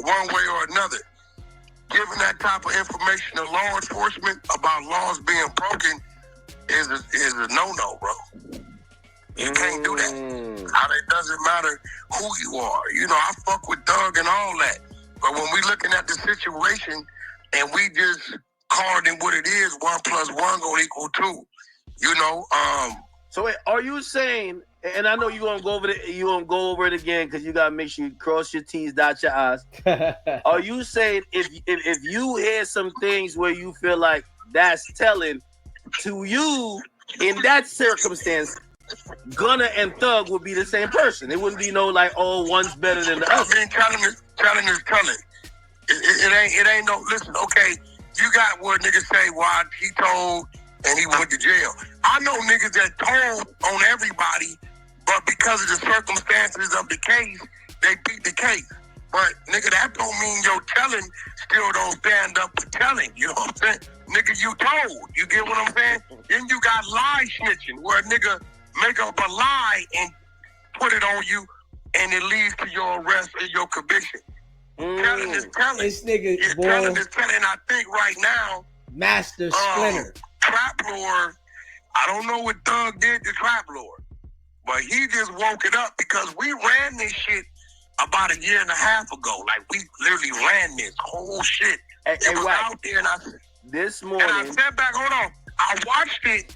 one way or another. Giving that type of information to law enforcement about laws being broken is a no-no, bro. You can't do that. It doesn't matter who you are. You know, I fuck with Doug and all that. But when we looking at the situation and we just called it what it is, 1 + 1 gonna equal 2. You know, So wait, are you saying, and I know you're gonna go over it again because you gotta make sure you cross your T's, dot your I's. Are you saying if you hear some things where you feel like that's telling to you in that circumstance, Gunna and Thug would be the same person? It wouldn't be no like, oh, one's better than the other. I mean, telling is telling. It ain't no, listen, okay, you got what niggas say, why he told and he went to jail. I know niggas that told on everybody, but because of the circumstances of the case, they beat the case. But nigga, that don't mean your telling still don't stand up for telling. You know what I'm saying? Nigga, you told. You get what I'm saying? Then you got lie snitching, where a nigga make up a lie and put it on you, and it leads to your arrest or your conviction. Telling is telling. This nigga, You're boy, telling is telling. I think right now, Master Splinter. Trap Lord, I don't know what Thug did to Trap Lord, but he just woke it up because we ran this shit about a year and a half ago. Like, we literally ran this whole shit. It was Wack, out there, and this morning, and I sat back, hold on. I watched it,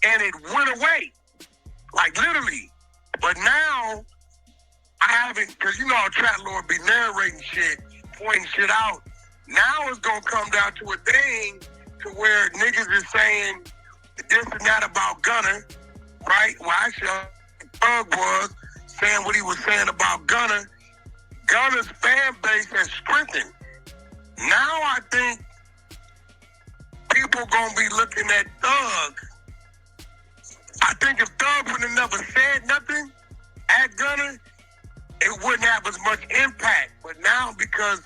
and it went away. Like, literally. But now, I haven't, because you know how Trap Lord be narrating shit, pointing shit out. Now it's going to come down to a thing to where niggas is saying this and that about Gunna, right? Well, actually, Thug was saying what he was saying about Gunna. Gunna's fan base has strengthened. Now I think people gonna be looking at Thug. I think if Thug would have never said nothing at Gunna, it wouldn't have as much impact. But now, because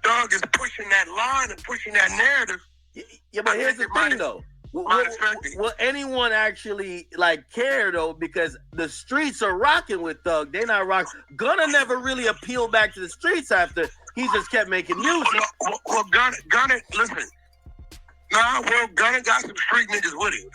Thug is pushing that line and pushing that narrative. yeah, but here's the thing though. Will anyone actually care though? Because the streets are rocking with Thug. They not rocking. Gunna never really appealed back to the streets after he just kept making music. Well, Gunna, listen. Gunna got some street niggas with him.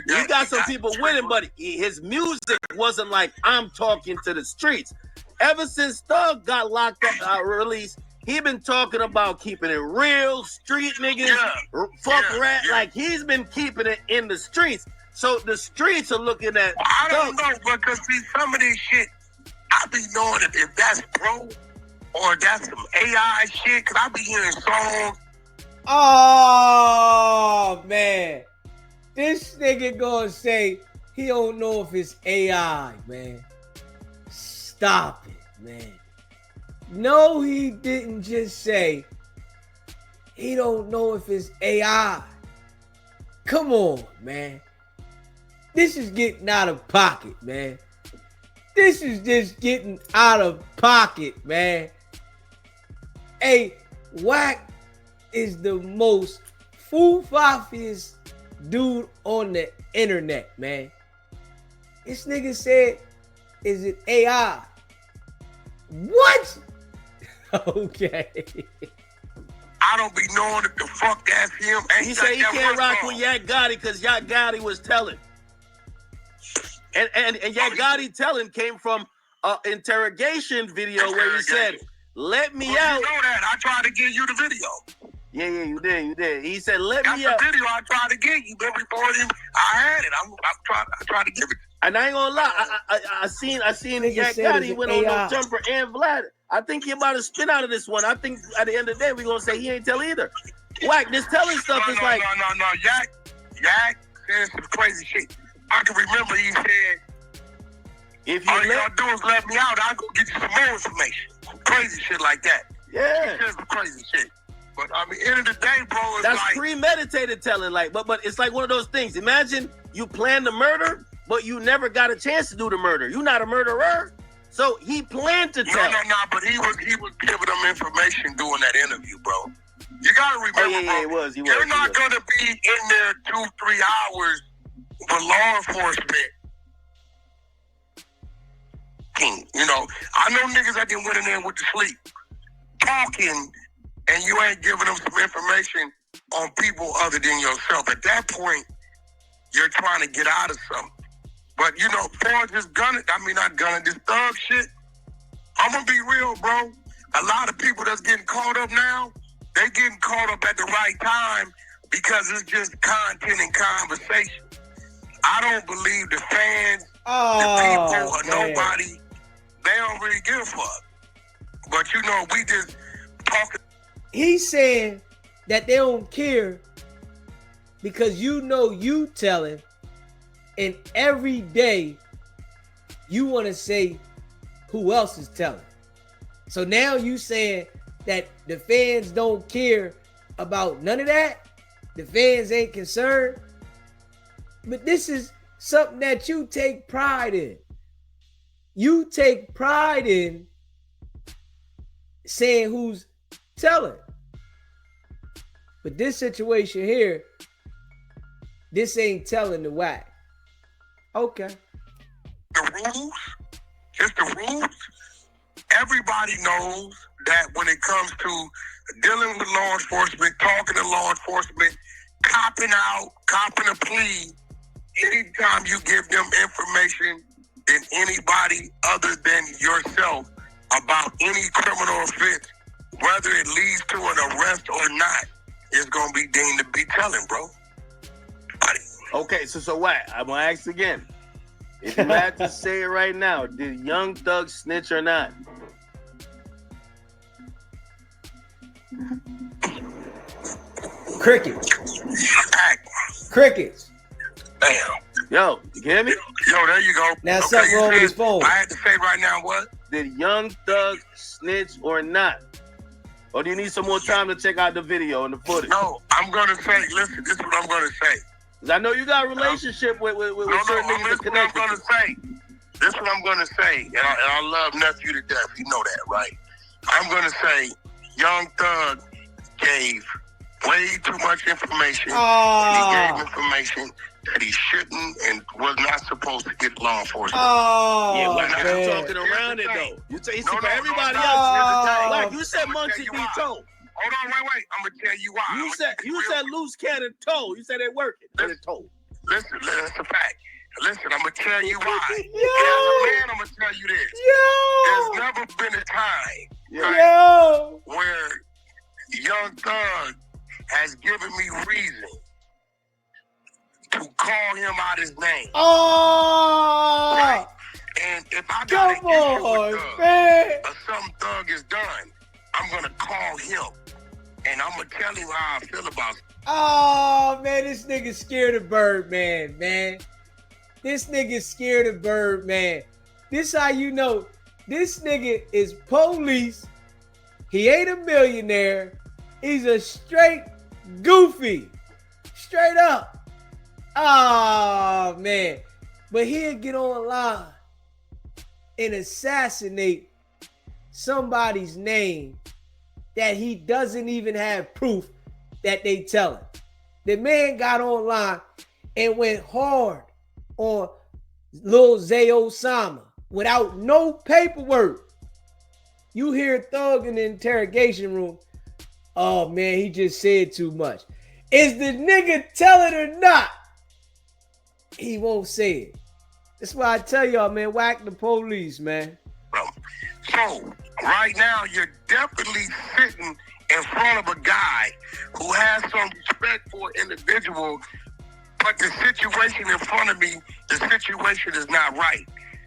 He got some people with him, but his music wasn't like I'm talking to the streets. Ever since Thug got locked up, released, he been talking about keeping it real, street niggas, rap. Like, he's been keeping it in the streets. So the streets are looking at I don't know, because see, some of this shit, I be knowing if that's pro or that's some AI shit, because I be hearing songs. Oh, man. This nigga gonna say he don't know if it's AI, man. Stop it, man. No, he didn't just say he don't know if it's AI. Come on, man. This is getting out of pocket, man. This is just getting out of pocket, man. Hey, Wack is the most foo-faffiest dude on the internet, man. This nigga said, is it AI? What? Okay. I don't be knowing if the fuck that's him. And he said he can't rock with Yak Gotti because Yak Gotti was telling. And Yak Gotti telling came from an interrogation video where he said, let me out. You know that. I tried to give you the video. Yeah, you did. He said, let that's me out. That's the video I tried to give you, but before I had it. I tried to give it. And I ain't gonna lie, I seen Yak Gotti went on No Jumper and Vlad. I think he about to spin out of this one. I think at the end of the day, we're gonna say he ain't tell either. Wack, this telling stuff is like... No. Yak said some crazy shit. I can remember he said, if you all you gotta do is let me out, I'll go get you some more information. Some crazy shit like that. Yeah. He said some crazy shit. But I mean, end of the day, bro, it's that's like... premeditated telling, but it's like one of those things. Imagine you plan the murder, but you never got a chance to do the murder. You're not a murderer. So he planned to tell. No, but he was giving them information during that interview, bro. You gotta remember, bro, you're not gonna be in there 2-3 hours with law enforcement. You know, I know niggas that didn't went in there with the sleep, talking, and you ain't giving them some information on people other than yourself. At that point, you're trying to get out of something. But, you know, for this this Thug shit, I'm going to be real, bro. A lot of people that's getting caught up now, they getting caught up at the right time because it's just content and conversation. I don't believe the fans, the people, or nobody, they don't really give a fuck. But, you know, we just talking. He's saying that they don't care because you telling, and every day you want to say who else is telling. So now you saying that the fans don't care about none of that? The fans ain't concerned? But this is something that you take pride in. You take pride in saying who's telling. But this situation here, this ain't telling the Wack. Okay. The rules, just the rules. Everybody knows that when it comes to dealing with law enforcement, talking to law enforcement, copping a plea, anytime you give them information than anybody other than yourself about any criminal offense, whether it leads to an arrest or not, is going to be deemed to be telling, bro. Okay, so what? I'm gonna ask again. If you had to say it right now, did Young Thug snitch or not? Crickets. Crickets. Damn. Yo, you hear me? Yo, there you go. Now something wrong with his phone. I had to say right now what? Did Young Thug snitch or not? Or do you need some more time to check out the video and the footage? No, I'm gonna say, listen, this is what I'm gonna say. Cause I know you got a relationship with certain niggas that connected. What I'm gonna say. This is what I'm gonna say, and I love nephew to death. You know that, right? I'm gonna say, Young Thug gave way too much information. He gave information that he shouldn't and was not supposed to get law enforcement. Yeah, well, I'm talking around it though. You say for everybody else. Like you said, Munchie be told. Hold on, wait. I'm gonna tell you why. You said loose cannon toe. You said they working. They're told. Listen, that's a fact. Listen, I'm gonna tell you why. As a man, I'm gonna tell you this. There's never been a time where Young Thug has given me reason to call him out his name. Right? And if I got an issue with Thug, or something Thug has done, I'm gonna call him. And I'm gonna tell him how I feel about it. Oh, man, this nigga scared of Birdman, man. This nigga scared of Birdman. This how you know this nigga is police. He ain't a millionaire. He's a straight goofy. Straight up. Oh, man. But he'll get online and assassinate somebody's name that he doesn't even have proof that they tell him. The man got online and went hard on Lil Zay Osama without no paperwork. You hear Thug in the interrogation room. Oh, man, he just said too much. Is the nigga telling or not? He won't say it. That's why I tell y'all, man, whack the police, man. So, right now, you're definitely sitting in front of a guy who has some respect for an individual, but the situation in front of me, the situation is not right.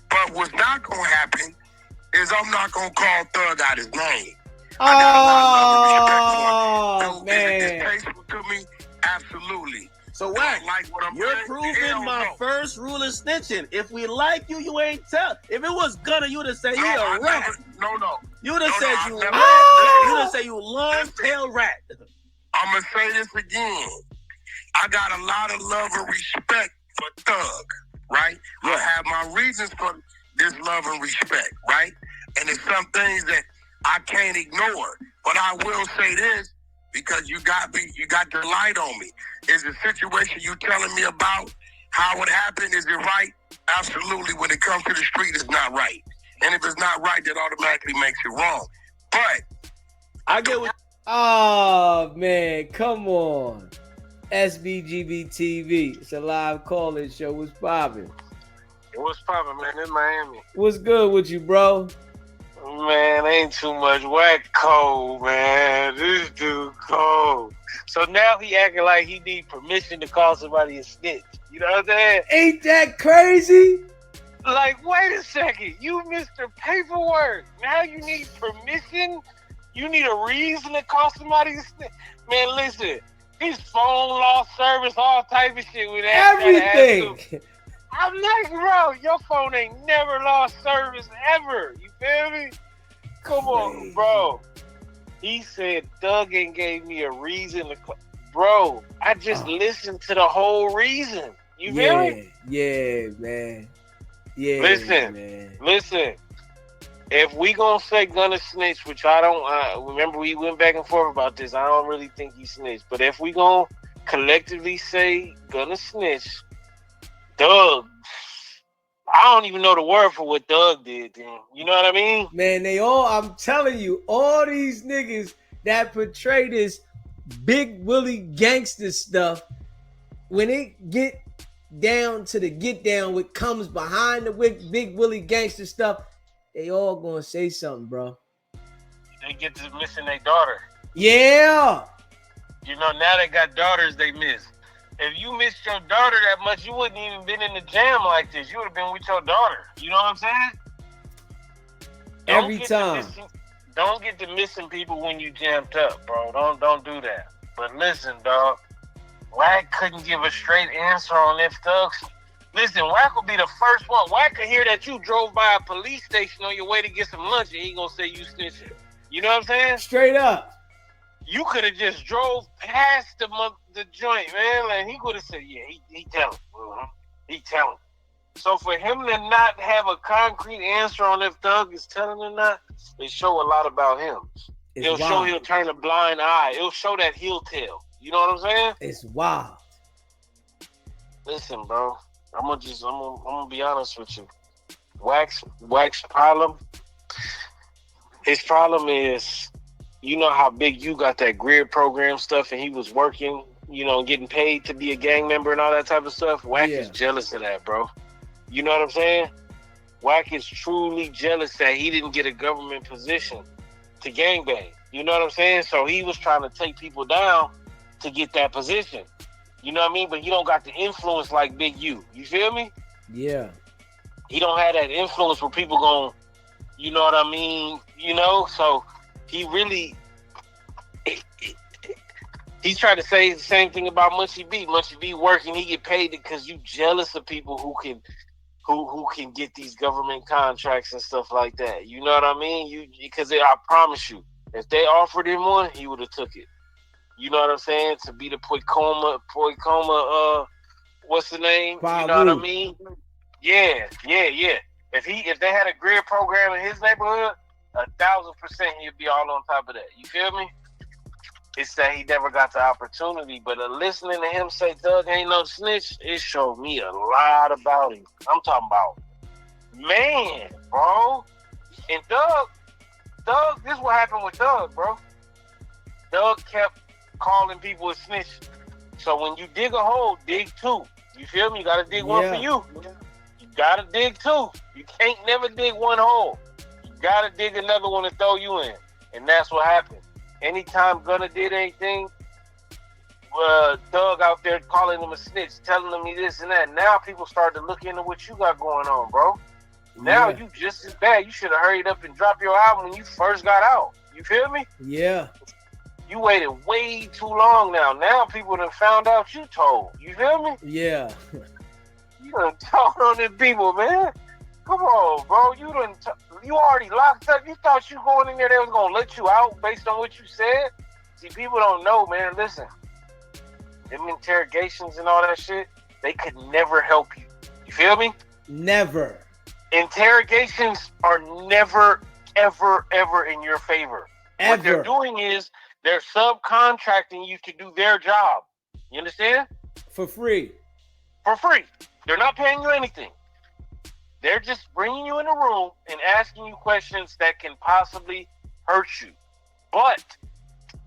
But what's not going to happen is I'm not going to call Thug out his name. I got a lot of love and respect for him. Dude, is it distasteful to me? Absolutely. So Wack, you're proving my first rule of snitching. If we like you, you ain't tell. If it was Gunna, you would have said he a rat. No. You would have said you rat. You would have said you long tail rat. I'm gonna say this again. I got a lot of love and respect for Thug, right? Yeah. I have my reasons for this love and respect, right? And it's some things that I can't ignore. But I will say this, because you got the light on me. Is the situation you telling me about how it happened, is it right? Absolutely. When it comes to the street, it's not right. And if it's not right, that automatically makes it wrong. But I get what. Oh, man, come on. SBGB TV. It's a live call-in show. What's poppin'? What's poppin', man? In Miami. What's good with you, bro? Man, ain't too much. Wack cold, man. This dude cold. So now he acting like he need permission to call somebody a snitch. You know what I'm saying? Ain't that crazy? Like, wait a second. You Mr. Paperwork. Now you need permission? You need a reason to call somebody a snitch? Man, listen. His phone lost service, all type of shit with that. Everything. I'm like, bro, your phone ain't never lost service ever. You feel me? Come on, bro. He said Thug ain't gave me a reason to call. Bro, I just listened to the whole reason. You feel me? Yeah, man. Yeah. Listen, man. listen. if we gonna say Gunna snitch, which I don't remember, we went back and forth about this. I don't really think he snitched, but if we gonna collectively say Gunna snitch, Doug, I don't even know the word for what Doug did. Then you know what I mean? Man, I'm telling you, all these niggas that portray this Big Willie gangster stuff, when it get down to the get down, what comes behind the Big Willie gangster stuff, they all gonna say something, bro. They get to missing their daughter. Yeah. You know, now they got daughters they miss. If you missed your daughter that much, you wouldn't even been in the jam like this. You would have been with your daughter. You know what I'm saying? Every time. Don't get to missing people when you jammed up, bro. Don't do that. But listen, dog. Wack couldn't give a straight answer on if Thugs. Listen, Wack will be the first one. Wack could hear that you drove by a police station on your way to get some lunch, and he gonna say you snitching. You know what I'm saying? Straight up. You could have just drove past the joint, man. Like, he could have said, yeah, he telling. He telling. So for him to not have a concrete answer on if Thug is telling or not, it show a lot about him. It'll show he'll turn a blind eye. It'll show that he'll tell. You know what I'm saying? It's wild. Listen, bro. I'm gonna be honest with you. Wack's problem. His problem is, you know how Big U got that grid program stuff, and he was working, you know, getting paid to be a gang member and all that type of stuff. Wack is jealous of that, bro. You know what I'm saying? Wack is truly jealous that he didn't get a government position to gangbang. You know what I'm saying? So he was trying to take people down to get that position. You know what I mean? But he don't got the influence like Big U. You feel me? Yeah. He don't have that influence where people gon', you know what I mean? You know? So he really, he's trying to say the same thing about Munchie B. Munchie B working, he get paid because you jealous of people who can get these government contracts and stuff like that. You know what I mean? Because I promise you, if they offered him one, he would have took it. You know what I'm saying? To be the Poicoma, what's the name? Babu. You know what I mean? Yeah. If they had a grid program in his neighborhood, 1,000% he'd be all on top of that. You feel me? It's that he never got the opportunity. But listening to him say Doug ain't no snitch, it showed me a lot about him. I'm talking about, man, bro. And Doug, this is what happened with Doug, bro. Doug kept calling people a snitch. So when you dig a hole, dig two. You feel me? You gotta dig one for you. You gotta dig two. You can't never dig one hole. You gotta dig another one to throw you in. And that's what happened. Anytime Gunna did anything, Doug out there calling him a snitch, telling him this and that. Now people start to look into what you got going on, bro. Now you just as bad. You should have hurried up and dropped your album when you first got out. You feel me? Yeah. You waited way too long now. Now people done found out you told. You feel me? Yeah. You done told on them people, man. Come on, bro. You already locked up. You thought you going in there, they was going to let you out based on what you said? See, people don't know, man. Listen. Them interrogations and all that shit, they could never help you. You feel me? Never. Interrogations are never, ever, ever in your favor. Ever. What they're doing is they're subcontracting you to do their job. You understand? For free. For free. They're not paying you anything. They're just bringing you in a room and asking you questions that can possibly hurt you. But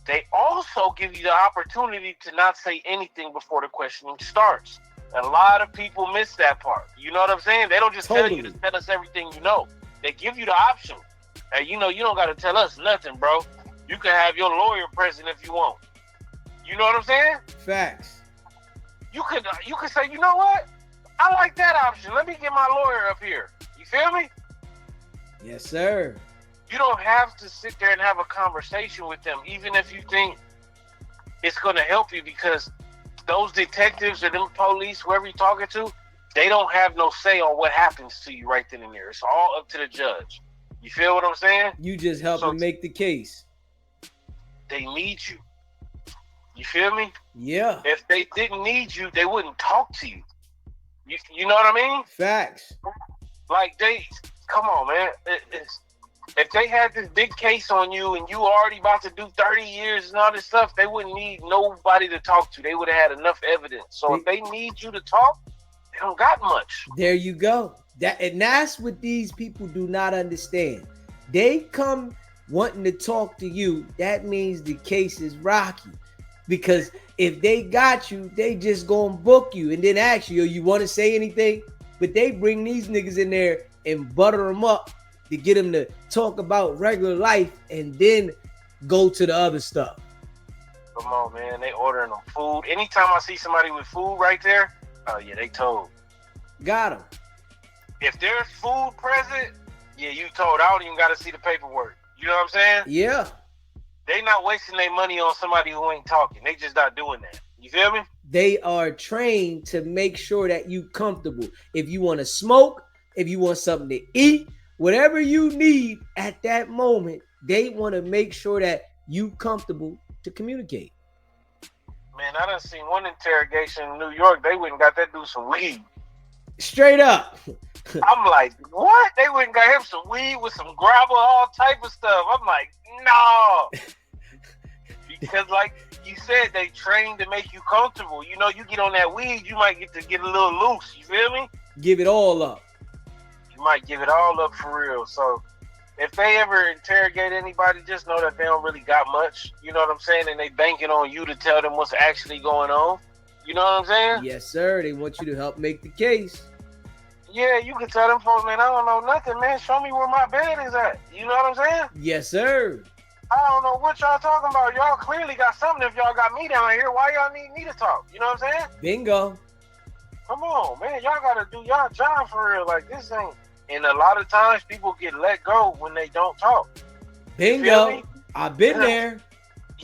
they also give you the opportunity to not say anything before the questioning starts. A lot of people miss that part. You know what I'm saying? They don't just tell you to tell us everything you know. They give you the option. Hey, you know, you don't got to tell us nothing, bro. You can have your lawyer present if you want. You know what I'm saying? Facts. You could say, you know what? I like that option. Let me get my lawyer up here. You feel me? Yes, sir. You don't have to sit there and have a conversation with them, even if you think it's going to help you, because those detectives or them police, whoever you're talking to, they don't have no say on what happens to you right then and there. It's all up to the judge. You feel what I'm saying? You just help them make the case. They need you. You feel me? Yeah. If they didn't need you, they wouldn't talk to you. You know what I mean? Facts. Like come on, man. If they had this big case on you and you already about to do 30 years and all this stuff, they wouldn't need nobody to talk to. They would have had enough evidence. So if they need you to talk, they don't got much. There you go. That's what these people do not understand. They come wanting to talk to you. That means the case is rocky. Because if they got you, they just gonna book you and then ask you, you want to say anything? But they bring these niggas in there and butter them up to get them to talk about regular life and then go to the other stuff. Come on, man. They ordering them food. Anytime I see somebody with food right there, oh, yeah, they told. Got them. If there's food present, yeah, you told. I don't even got to see the paperwork. You know what I'm saying? Yeah. They not wasting their money on somebody who ain't talking. They just not doing that. You feel me? They are trained to make sure that you comfortable. If you want to smoke, if you want something to eat, whatever you need at that moment, they want to make sure that you comfortable to communicate. Man, I done seen one interrogation in New York. They went and got that dude some weed. Straight up. I'm like, what? They went and got him some weed with some gravel, all type of stuff. I'm like, no. Because like you said, they trained to make you comfortable. You know, you get on that weed, you might get a little loose. You feel me? Give it all up. You might give it all up for real. So if they ever interrogate anybody, just know that they don't really got much. You know what I'm saying? And they banking on you to tell them what's actually going on. You know what I'm saying? Yes, sir. They want you to help make the case. Yeah, you can tell them folks, man, I don't know nothing, man. Show me where my bed is at. You know what I'm saying? Yes, sir. I don't know what y'all talking about. Y'all clearly got something if y'all got me down here. Why y'all need me to talk? You know what I'm saying? Bingo. Come on, man. Y'all got to do y'all job for real. Like, this ain't... And a lot of times, people get let go when they don't talk. Bingo. I've been there.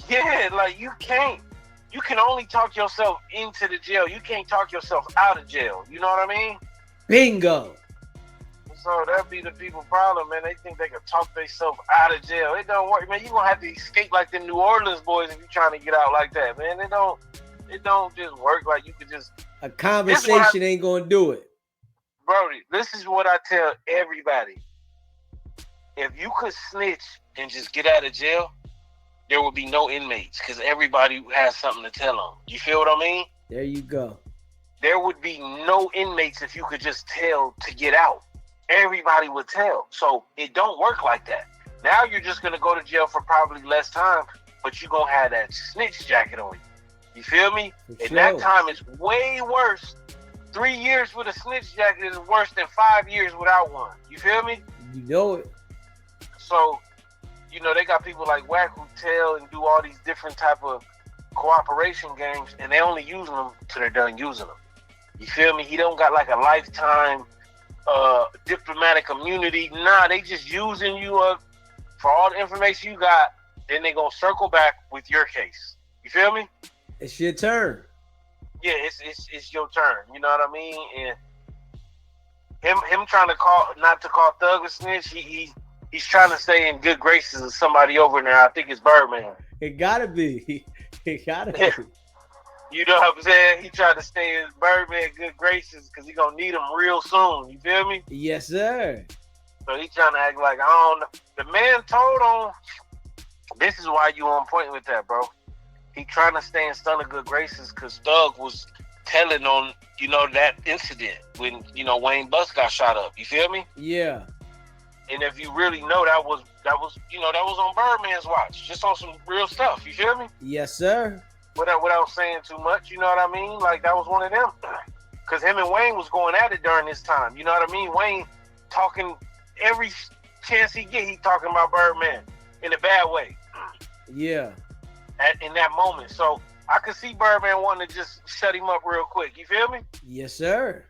Yeah, like, you can only talk yourself into the jail. You can't talk yourself out of jail. You know what I mean? Bingo. So that be the people problem, man. They think they can talk themselves out of jail. It don't work, man. You gonna have to escape like the New Orleans boys if you trying to get out like that, man. It don't just work like you could just. A conversation ain't gonna do it. Brody, this is what I tell everybody. If you could snitch and just get out of jail, there would be no inmates because everybody has something to tell on. You feel what I mean? There you go. There would be no inmates if you could just tell to get out. Everybody would tell. So it don't work like that. Now you're just going to go to jail for probably less time, but you're going to have that snitch jacket on you. You feel me? And that time is way worse. 3 years with a snitch jacket is worse than 5 years without one. You feel me? You know it. So, you know, they got people like Wack who tell and do all these different type of cooperation games, and they only use them till they're done using them. You feel me? He don't got like a lifetime diplomatic immunity. Nah, they just using you up for all the information you got. Then they gonna circle back with your case. You feel me? It's your turn. Yeah, it's your turn. You know what I mean? And him trying to not to call Thug a snitch. He's trying to stay in good graces of somebody over there. I think it's Birdman. It gotta be. It gotta be. You know what I'm saying? He tried to stay in Birdman good graces because he gonna need him real soon. You feel me? Yes, sir. So he trying to act like, I don't know. The man told on. This is why you on point with that, bro. He trying to stay in Stunner good graces because Thug was telling on, you know, that incident when, you know, Wayne Bus got shot up. You feel me? Yeah. And if you really know, that was you know, that was on Birdman's watch, just on some real stuff. You feel me? Yes, sir. Without saying too much, you know what I mean? Like, that was one of them. Because him and Wayne was going at it during this time. You know what I mean? Wayne talking every chance he get, he talking about Birdman in a bad way. Yeah. In that moment. So I could see Birdman wanting to just shut him up real quick. You feel me? Yes, sir.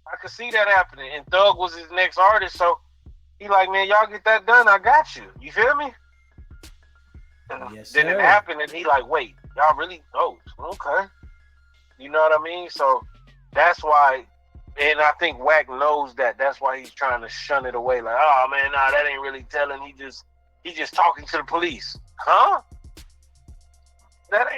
I could see that happening. And Thug was his next artist. So he like, man, y'all get that done. I got you. You feel me? Yes, then sir. it happened and he like, wait, y'all really? Oh, okay. You know what I mean? So that's why, and I think Wack knows that. That's why he's trying to shun it away. Like, oh man, nah, that ain't really telling. He just talking to the police. Huh? That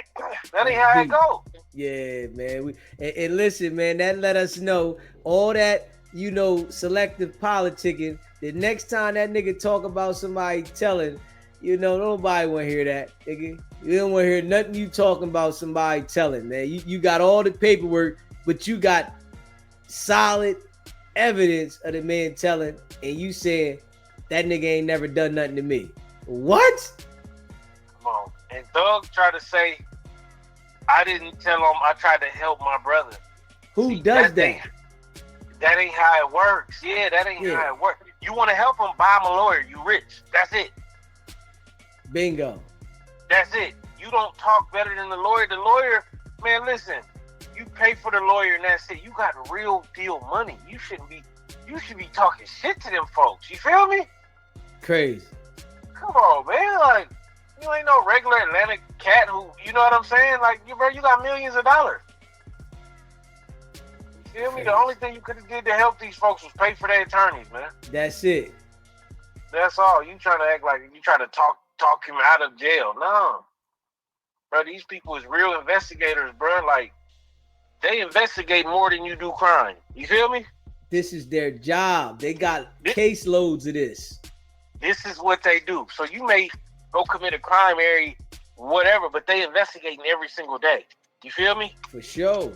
ain't how it go. Yeah, man. And listen, man, that let us know all that, you know, selective politicking The next time that nigga talk about somebody telling, nobody want to hear that, nigga. You don't want to hear nothing you talking about somebody telling, man. You got all the paperwork, but you got solid evidence of the man telling, and you said that nigga ain't never done nothing to me. What? Come on. And Thug tried to say, I didn't tell him I tried to help my brother. Who does that? That ain't how it works. Yeah, that ain't how it works. You want to help him, buy him a lawyer. You rich. That's it. Bingo. That's it. You don't talk better than the lawyer. The lawyer, man, listen, you pay for the lawyer and that's it. You got real deal money. You should be talking shit to them folks. You feel me? Crazy. Come on, man. Like, you ain't no regular Atlantic cat who, you know what I'm saying? Like, you got millions of dollars. You feel me? The only thing you could have did to help these folks was pay for their attorneys, man. That's it. That's all. You trying to act like you trying to talk him out of jail. No. Bro, these people is real investigators, bro. Like, they investigate more than you do crime. You feel me? This is their job. They got caseloads of this. This is what they do. So you may go commit a crime area, whatever, but they investigating every single day. You feel me? For sure.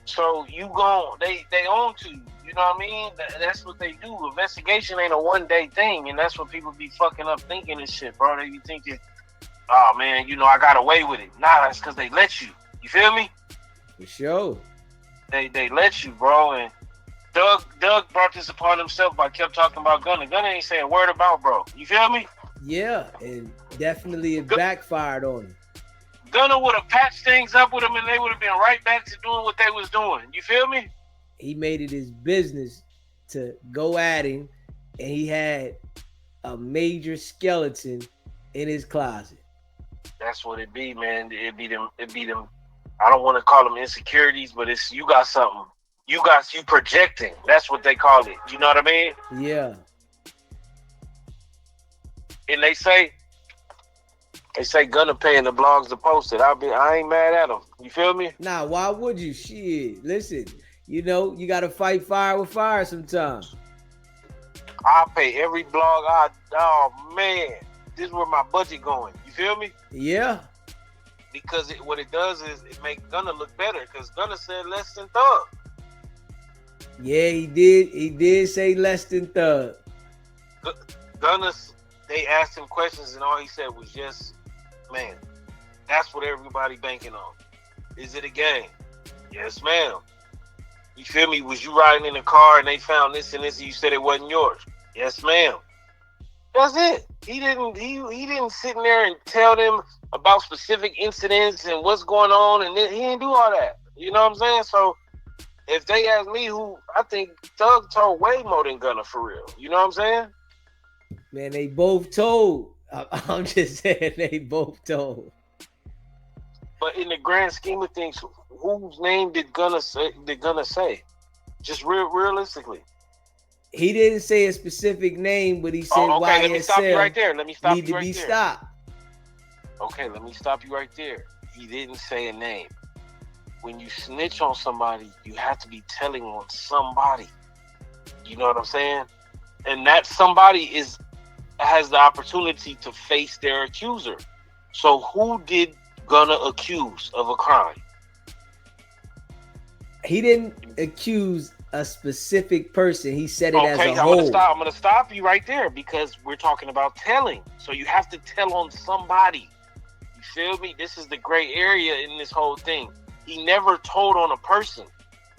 So they own to you. You know what I mean? That's what they do. Investigation ain't a one-day thing, and that's what people be fucking up thinking and shit, bro. They be thinking, oh man, I got away with it. Nah, that's because they let you. You feel me? For sure. They let you, bro. And Doug brought this upon himself by kept talking about Gunna. Gunna ain't saying a word about bro. You feel me? Yeah, and definitely it backfired on him. Gunna would have patched things up with him, and they would have been right back to doing what they was doing. You feel me? He made it his business to go at him, and he had a major skeleton in his closet. That's what it be, man. It be them. I don't want to call them insecurities, but it's you got something. You projecting. That's what they call it. You know what I mean? Yeah. And they say Gunna paying the blogs to post it. I ain't mad at them. You feel me? Nah, why would you? Shit. Listen, you got to fight fire with fire sometimes. I'll pay every blog. Oh, man. This is where my budget going. You feel me? Yeah. Because what it does is it make Gunna look better. Because Gunna said less than Thug. Yeah, he did. He did say less than Thug. Gunna, they asked him questions and all he said was just, man, that's what everybody banking on. Is it a game? Yes, ma'am. You feel me? Was you riding in a car and they found this and this and you said it wasn't yours? Yes, ma'am. That's it. He didn't sit in there and tell them about specific incidents and what's going on, and he didn't do all that. You know what I'm saying? So if they ask me I think Thug told way more than Gunna for real. You know what I'm saying? Man, they both told. I'm just saying they both told. But in the grand scheme of things, whose name did Gunna say? Just realistically. He didn't say a specific name, but he said okay, YSL let me stop you right there. Need to be stopped. Okay, let me stop you right there. He didn't say a name. When you snitch on somebody, you have to be telling on somebody. You know what I'm saying? And that somebody has the opportunity to face their accuser. So who did Gunna accuse of a crime? He didn't accuse a specific person. He said it as a whole. I'm gonna stop you right there because we're talking about telling. So you have to tell on somebody. You feel me? This is the gray area in this whole thing. He never told on a person.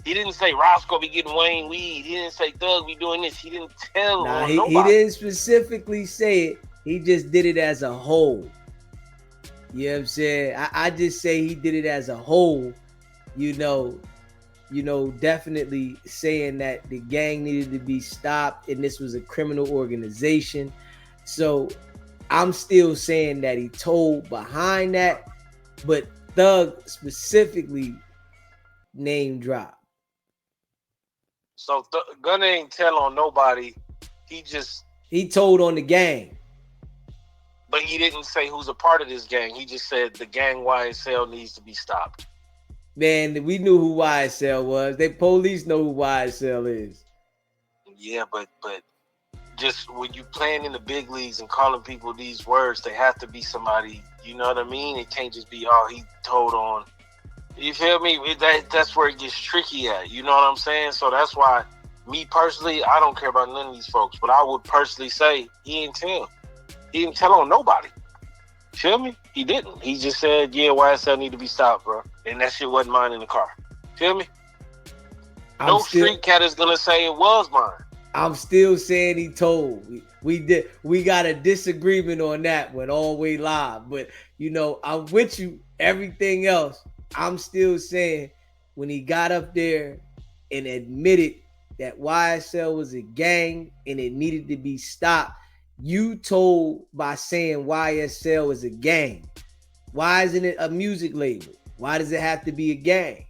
He didn't say Roscoe be getting Wayne weed. He didn't say Thug be doing this. He didn't tell on nobody. He didn't specifically say it. He just did it as a whole. You know what I'm saying? I just say he did it as a whole. Definitely saying that the gang needed to be stopped and this was a criminal organization. So I'm still saying that he told behind that, but Thug specifically name dropped. So Gunna ain't tell on nobody. He told on the gang. But he didn't say who's a part of this gang. He just said the gang YSL needs to be stopped. Man, we knew who YSL was. The police know who YSL is. Yeah, but just when you playing in the big leagues and calling people these words, they have to be somebody, you know what I mean? It can't just be, oh, he told on. You feel me? That's where it gets tricky at. You know what I'm saying? So that's why, me personally, I don't care about none of these folks. But I would personally say he didn't tell. He didn't tell on nobody. Feel me? He didn't. He just said, yeah, YSL need to be stopped, bro. And that shit wasn't mine in the car. Feel me? No street cat is gonna say it was mine. I'm still saying he told. We got a disagreement on that one all the way live. But you know, I'm with you. Everything else, I'm still saying when he got up there and admitted that YSL was a gang and it needed to be stopped, you told by saying YSL is a gang. Why isn't it a music label? Why does it have to be a gang?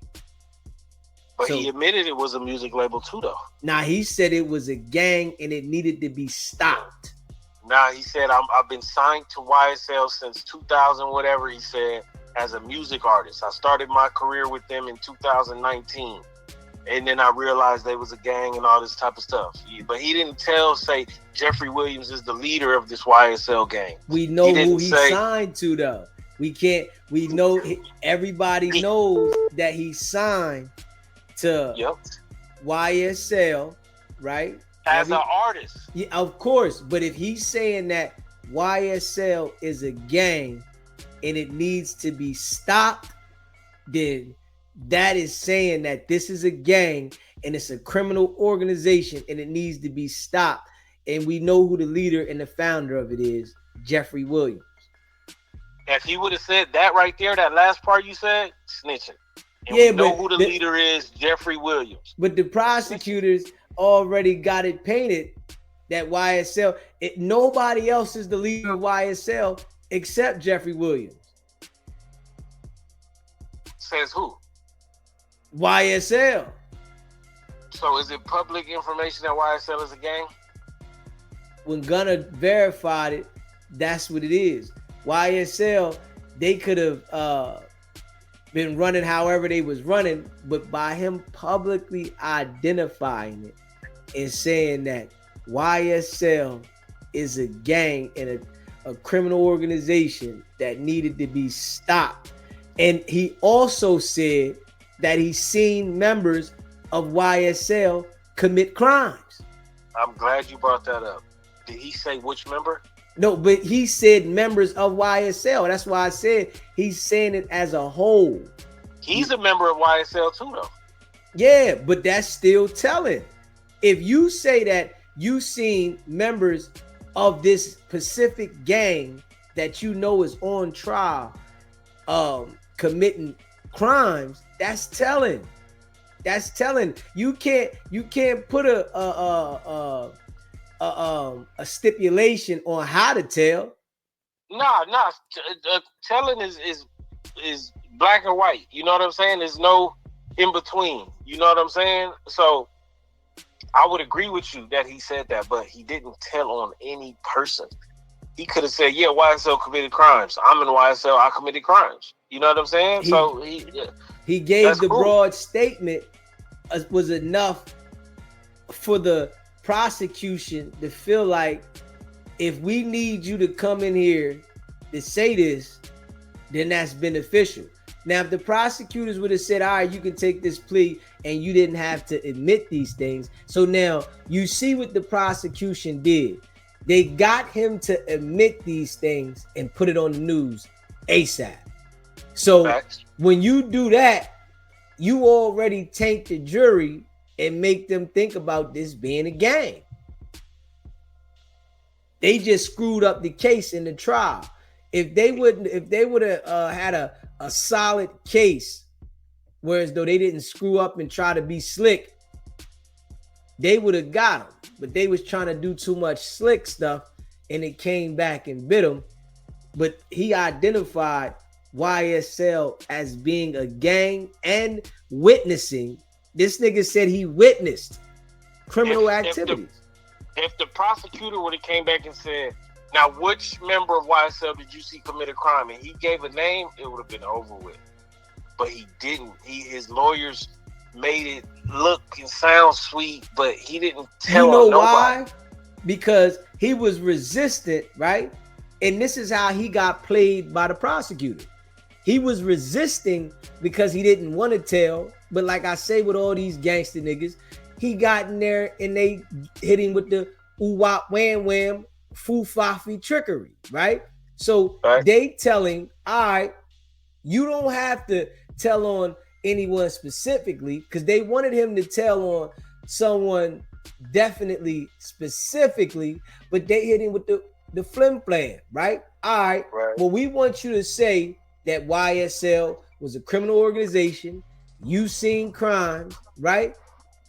But he admitted it was a music label too, though. Now he said it was a gang and it needed to be stopped. Now he said I've been signed to YSL since 2000, whatever he said, as a music artist. I started my career with them in 2019, and then I realized they was a gang and all this type of stuff. But he didn't say Jeffrey Williams is the leader of this YSL gang. We know who he signed to, though. We know everybody knows that he signed to YSL, right? As an artist. Yeah, of course. But if he's saying that YSL is a gang and it needs to be stopped, then that is saying that this is a gang and it's a criminal organization and it needs to be stopped. And we know who the leader and the founder of it is, Jeffrey Williams. If he would have said that right there, that last part you said, snitching. And we know who the leader is, Jeffrey Williams. But the prosecutors already got it painted that YSL, nobody else is the leader of YSL except Jeffrey Williams. Says who? YSL. So is it public information that YSL is a gang? When Gunna verified it, that's what it is. YSL, they could have been running however they was running, but by him publicly identifying it and saying that YSL is a gang and a criminal organization that needed to be stopped. And he also said that he's seen members of YSL commit crimes. I'm glad you brought that up. Did he say which member? No, but he said members of YSL. That's why I said he's saying it as a whole. He's a member of YSL too, though. Yeah, but that's still telling. If you say that you seen members of this specific gang that you know is on trial committing crimes, that's telling. That's telling. You can't put a stipulation on how to tell. Nah. Telling is black and white. You know what I'm saying? There's no in between. You know what I'm saying? So I would agree with you that he said that, but he didn't tell on any person. He could have said, yeah, YSL committed crimes. I'm in YSL, I committed crimes. You know what I'm saying? He gave the broad statement was enough for the prosecution to feel like if we need you to come in here to say this, then that's beneficial. Now, if the prosecutors would have said, all right, you can take this plea and you didn't have to admit these things. So now you see what the prosecution did. They got him to admit these things and put it on the news ASAP. So when you do that, you already taint the jury and make them think about this being a gang. They just screwed up the case in the trial. If they would have had a solid case, whereas though they didn't screw up and try to be slick, they would have got him. But they was trying to do too much slick stuff, and it came back and bit him. But he identified YSL as being a gang and witnessing. This nigga said he witnessed criminal activities. If the prosecutor would have came back and said, now which member of YSL did you see commit a crime, and he gave a name, it would have been over with. But he didn't. His lawyers made it look and sound sweet, but he didn't tell nobody. Why? because he was resistant, right? And this is how he got played by the prosecutor. He was resisting because he didn't want to tell. But like I say with all these gangster niggas, he got in there and they hit him with the ooh-wop, wham-wham, foo-fafi trickery, right? So they tell him, all right, you don't have to tell on anyone specifically, because they wanted him to tell on someone definitely specifically, but they hit him with the flim flam, right? All right, well, we want you to say that YSL was a criminal organization, you seen crimes, right?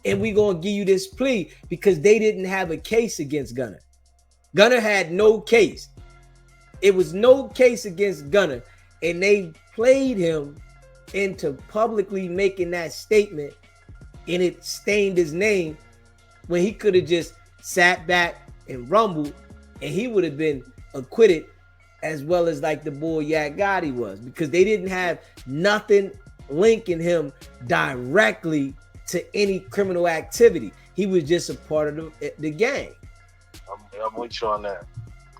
And we gonna give you this plea because they didn't have a case against Gunna. Gunna had no case. It was no case against Gunna, and they played him into publicly making that statement, and it stained his name when he could have just sat back and rumbled, and he would have been acquitted as well as like the boy Yak Gotti was, because they didn't have nothing linking him directly to any criminal activity. He was just a part of the gang. I'm with you on that.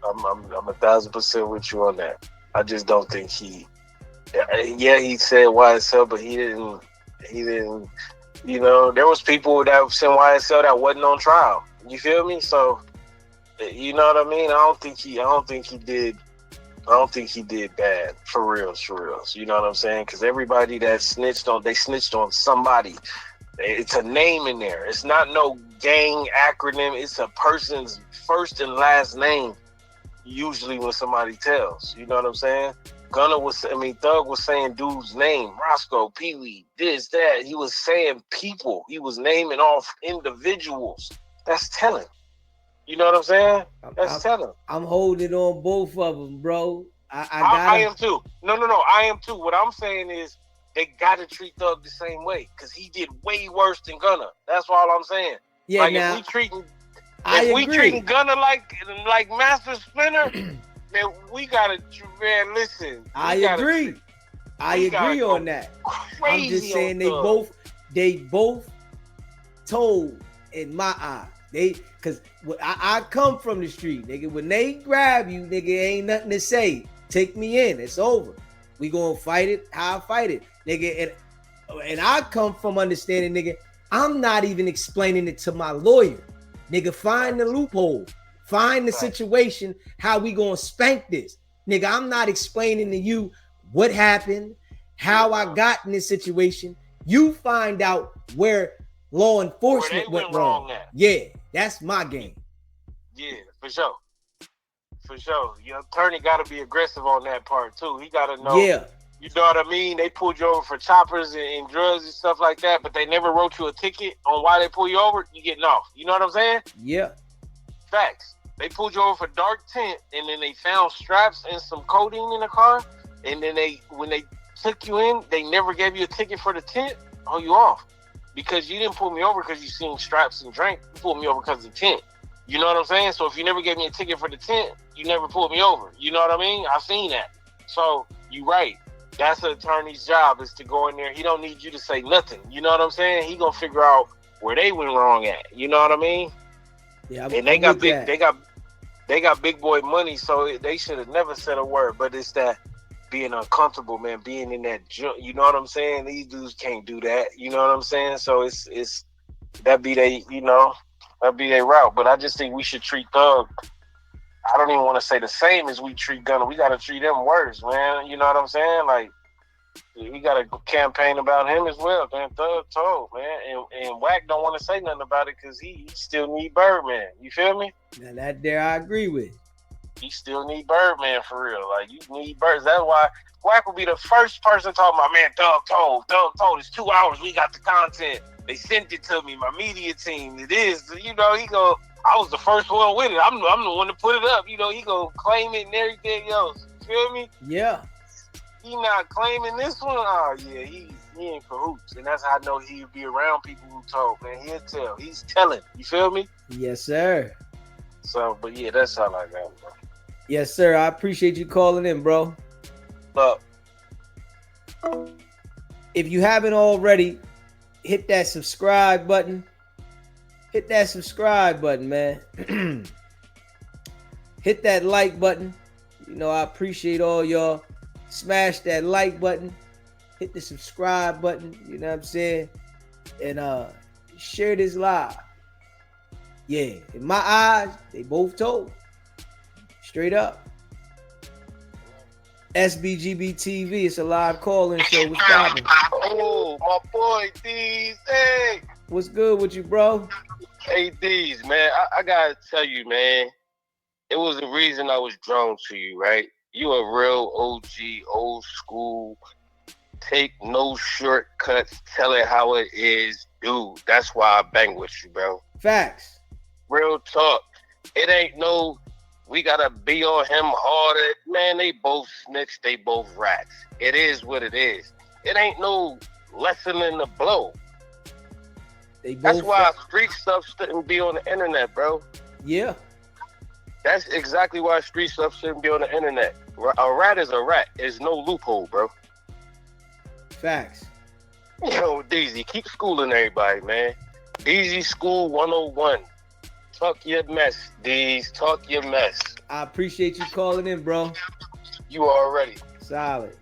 I'm 1,000% with you on that. I just don't think he. Yeah, he said YSL, but he didn't. You know, there was people that said YSL that wasn't on trial. You feel me? So, you know what I mean? I don't think he did bad for real. You know what I'm saying? Because everybody that snitched on somebody. It's a name in there. It's not no gang acronym. It's a person's first and last name. Usually when somebody tells, you know what I'm saying? Thug was saying dude's name, Roscoe, Pee Wee, this, that. He was saying people. He was naming off individuals. That's telling. You know what I'm saying? That's telling. I'm holding on both of them, bro. I am too. No, I am too. What I'm saying is they gotta treat Thug the same way because he did way worse than Gunna. That's all I'm saying. Yeah, like now, if we treating Gunna like Master Splinter, man, we gotta, man, listen. I agree on that. I'm just saying they both told in my eye. Cause I come from the street, nigga. When they grab you, nigga, ain't nothing to say. Take me in. It's over. We gonna fight it how I fight it, nigga. And I come from understanding, nigga, I'm not even explaining it to my lawyer. Nigga, find the loophole. Find the situation, how we gonna spank this. Nigga, I'm not explaining to you what happened, how I got in this situation. You find out where law enforcement went wrong. Yeah, that's my game. Yeah, for sure. For sure. Your attorney got to be aggressive on that part, too. He got to know. Yeah. You know what I mean? They pulled you over for choppers and drugs and stuff like that, but they never wrote you a ticket on why they pull you over. You getting off. You know what I'm saying? Yeah. Facts. They pulled you over for dark tint, and then they found straps and some codeine in the car, and then when they took you in, they never gave you a ticket for the tint. Oh, you off. Because you didn't pull me over because you seen straps and drink. You pulled me over because of the tent. You know what I'm saying? So if you never gave me a ticket for the tent, you never pulled me over. You know what I mean? I've seen that. So you right. That's an attorney's job, is to go in there. He don't need you to say nothing. You know what I'm saying? He gonna figure out where they went wrong at. You know what I mean? Yeah. And they got big boy money, so they should have never said a word. But it's that being uncomfortable, man, being in that you know what I'm saying? These dudes can't do that. You know what I'm saying? So it's that be they, you know, that be their route. But I just think we should treat Thug, I don't even want to say the same as we treat Gunna. We got to treat them worse, man. You know what I'm saying? Like, we got a campaign about him as well, man. Thug told, man. And Wack don't want to say nothing about it because he still need Birdman. You feel me? Now that there I agree with. He still need Birdman for real. Like, you need Birds. That's why Wack will be the first person talking about, man, Thug told. It's 2 hours. We got the content. They sent it to me, my media team. It is, you know, he go, I was the first one with it. I'm the one to put it up. You know, he go claim it and everything else. You feel me? Yeah. He not claiming this one. Oh, yeah, he in cahoots. And that's how I know he'd be around people who told, man. He'll tell. He's telling. You feel me? Yes, sir. So, but yeah, that's all I got, bro. Yes, sir. I appreciate you calling in, bro. Look. If you haven't already, hit that subscribe button. Hit that subscribe button, man. hit that like button. You know, I appreciate all y'all. Smash that like button. Hit the subscribe button. You know what I'm saying? And share this live. Yeah, in my eyes, they both told. Straight up. SBGB TV, it's a live call-in show. What's poppin'? Oh, my boy, D's. Hey. What's good with you, bro? Hey, D's, man. I gotta tell you, man. It was the reason I was drawn to you, right? You a real OG, old school, take no shortcuts, tell it how it is, dude. That's why I bang with you, bro. Facts. Real talk. It ain't no, we gotta be on him harder. Man, they both snitch, they both rats. It is what it is. It ain't no lessening the blow. That's why street stuff shouldn't be on the internet, bro. Yeah. That's exactly why street stuff shouldn't be on the internet. A rat is a rat. There's no loophole, bro. Facts. Yo, Deezy, keep schooling everybody, man. Deezy School 101. Talk your mess, Deez. Talk your mess. I appreciate you calling in, bro. You already. Solid.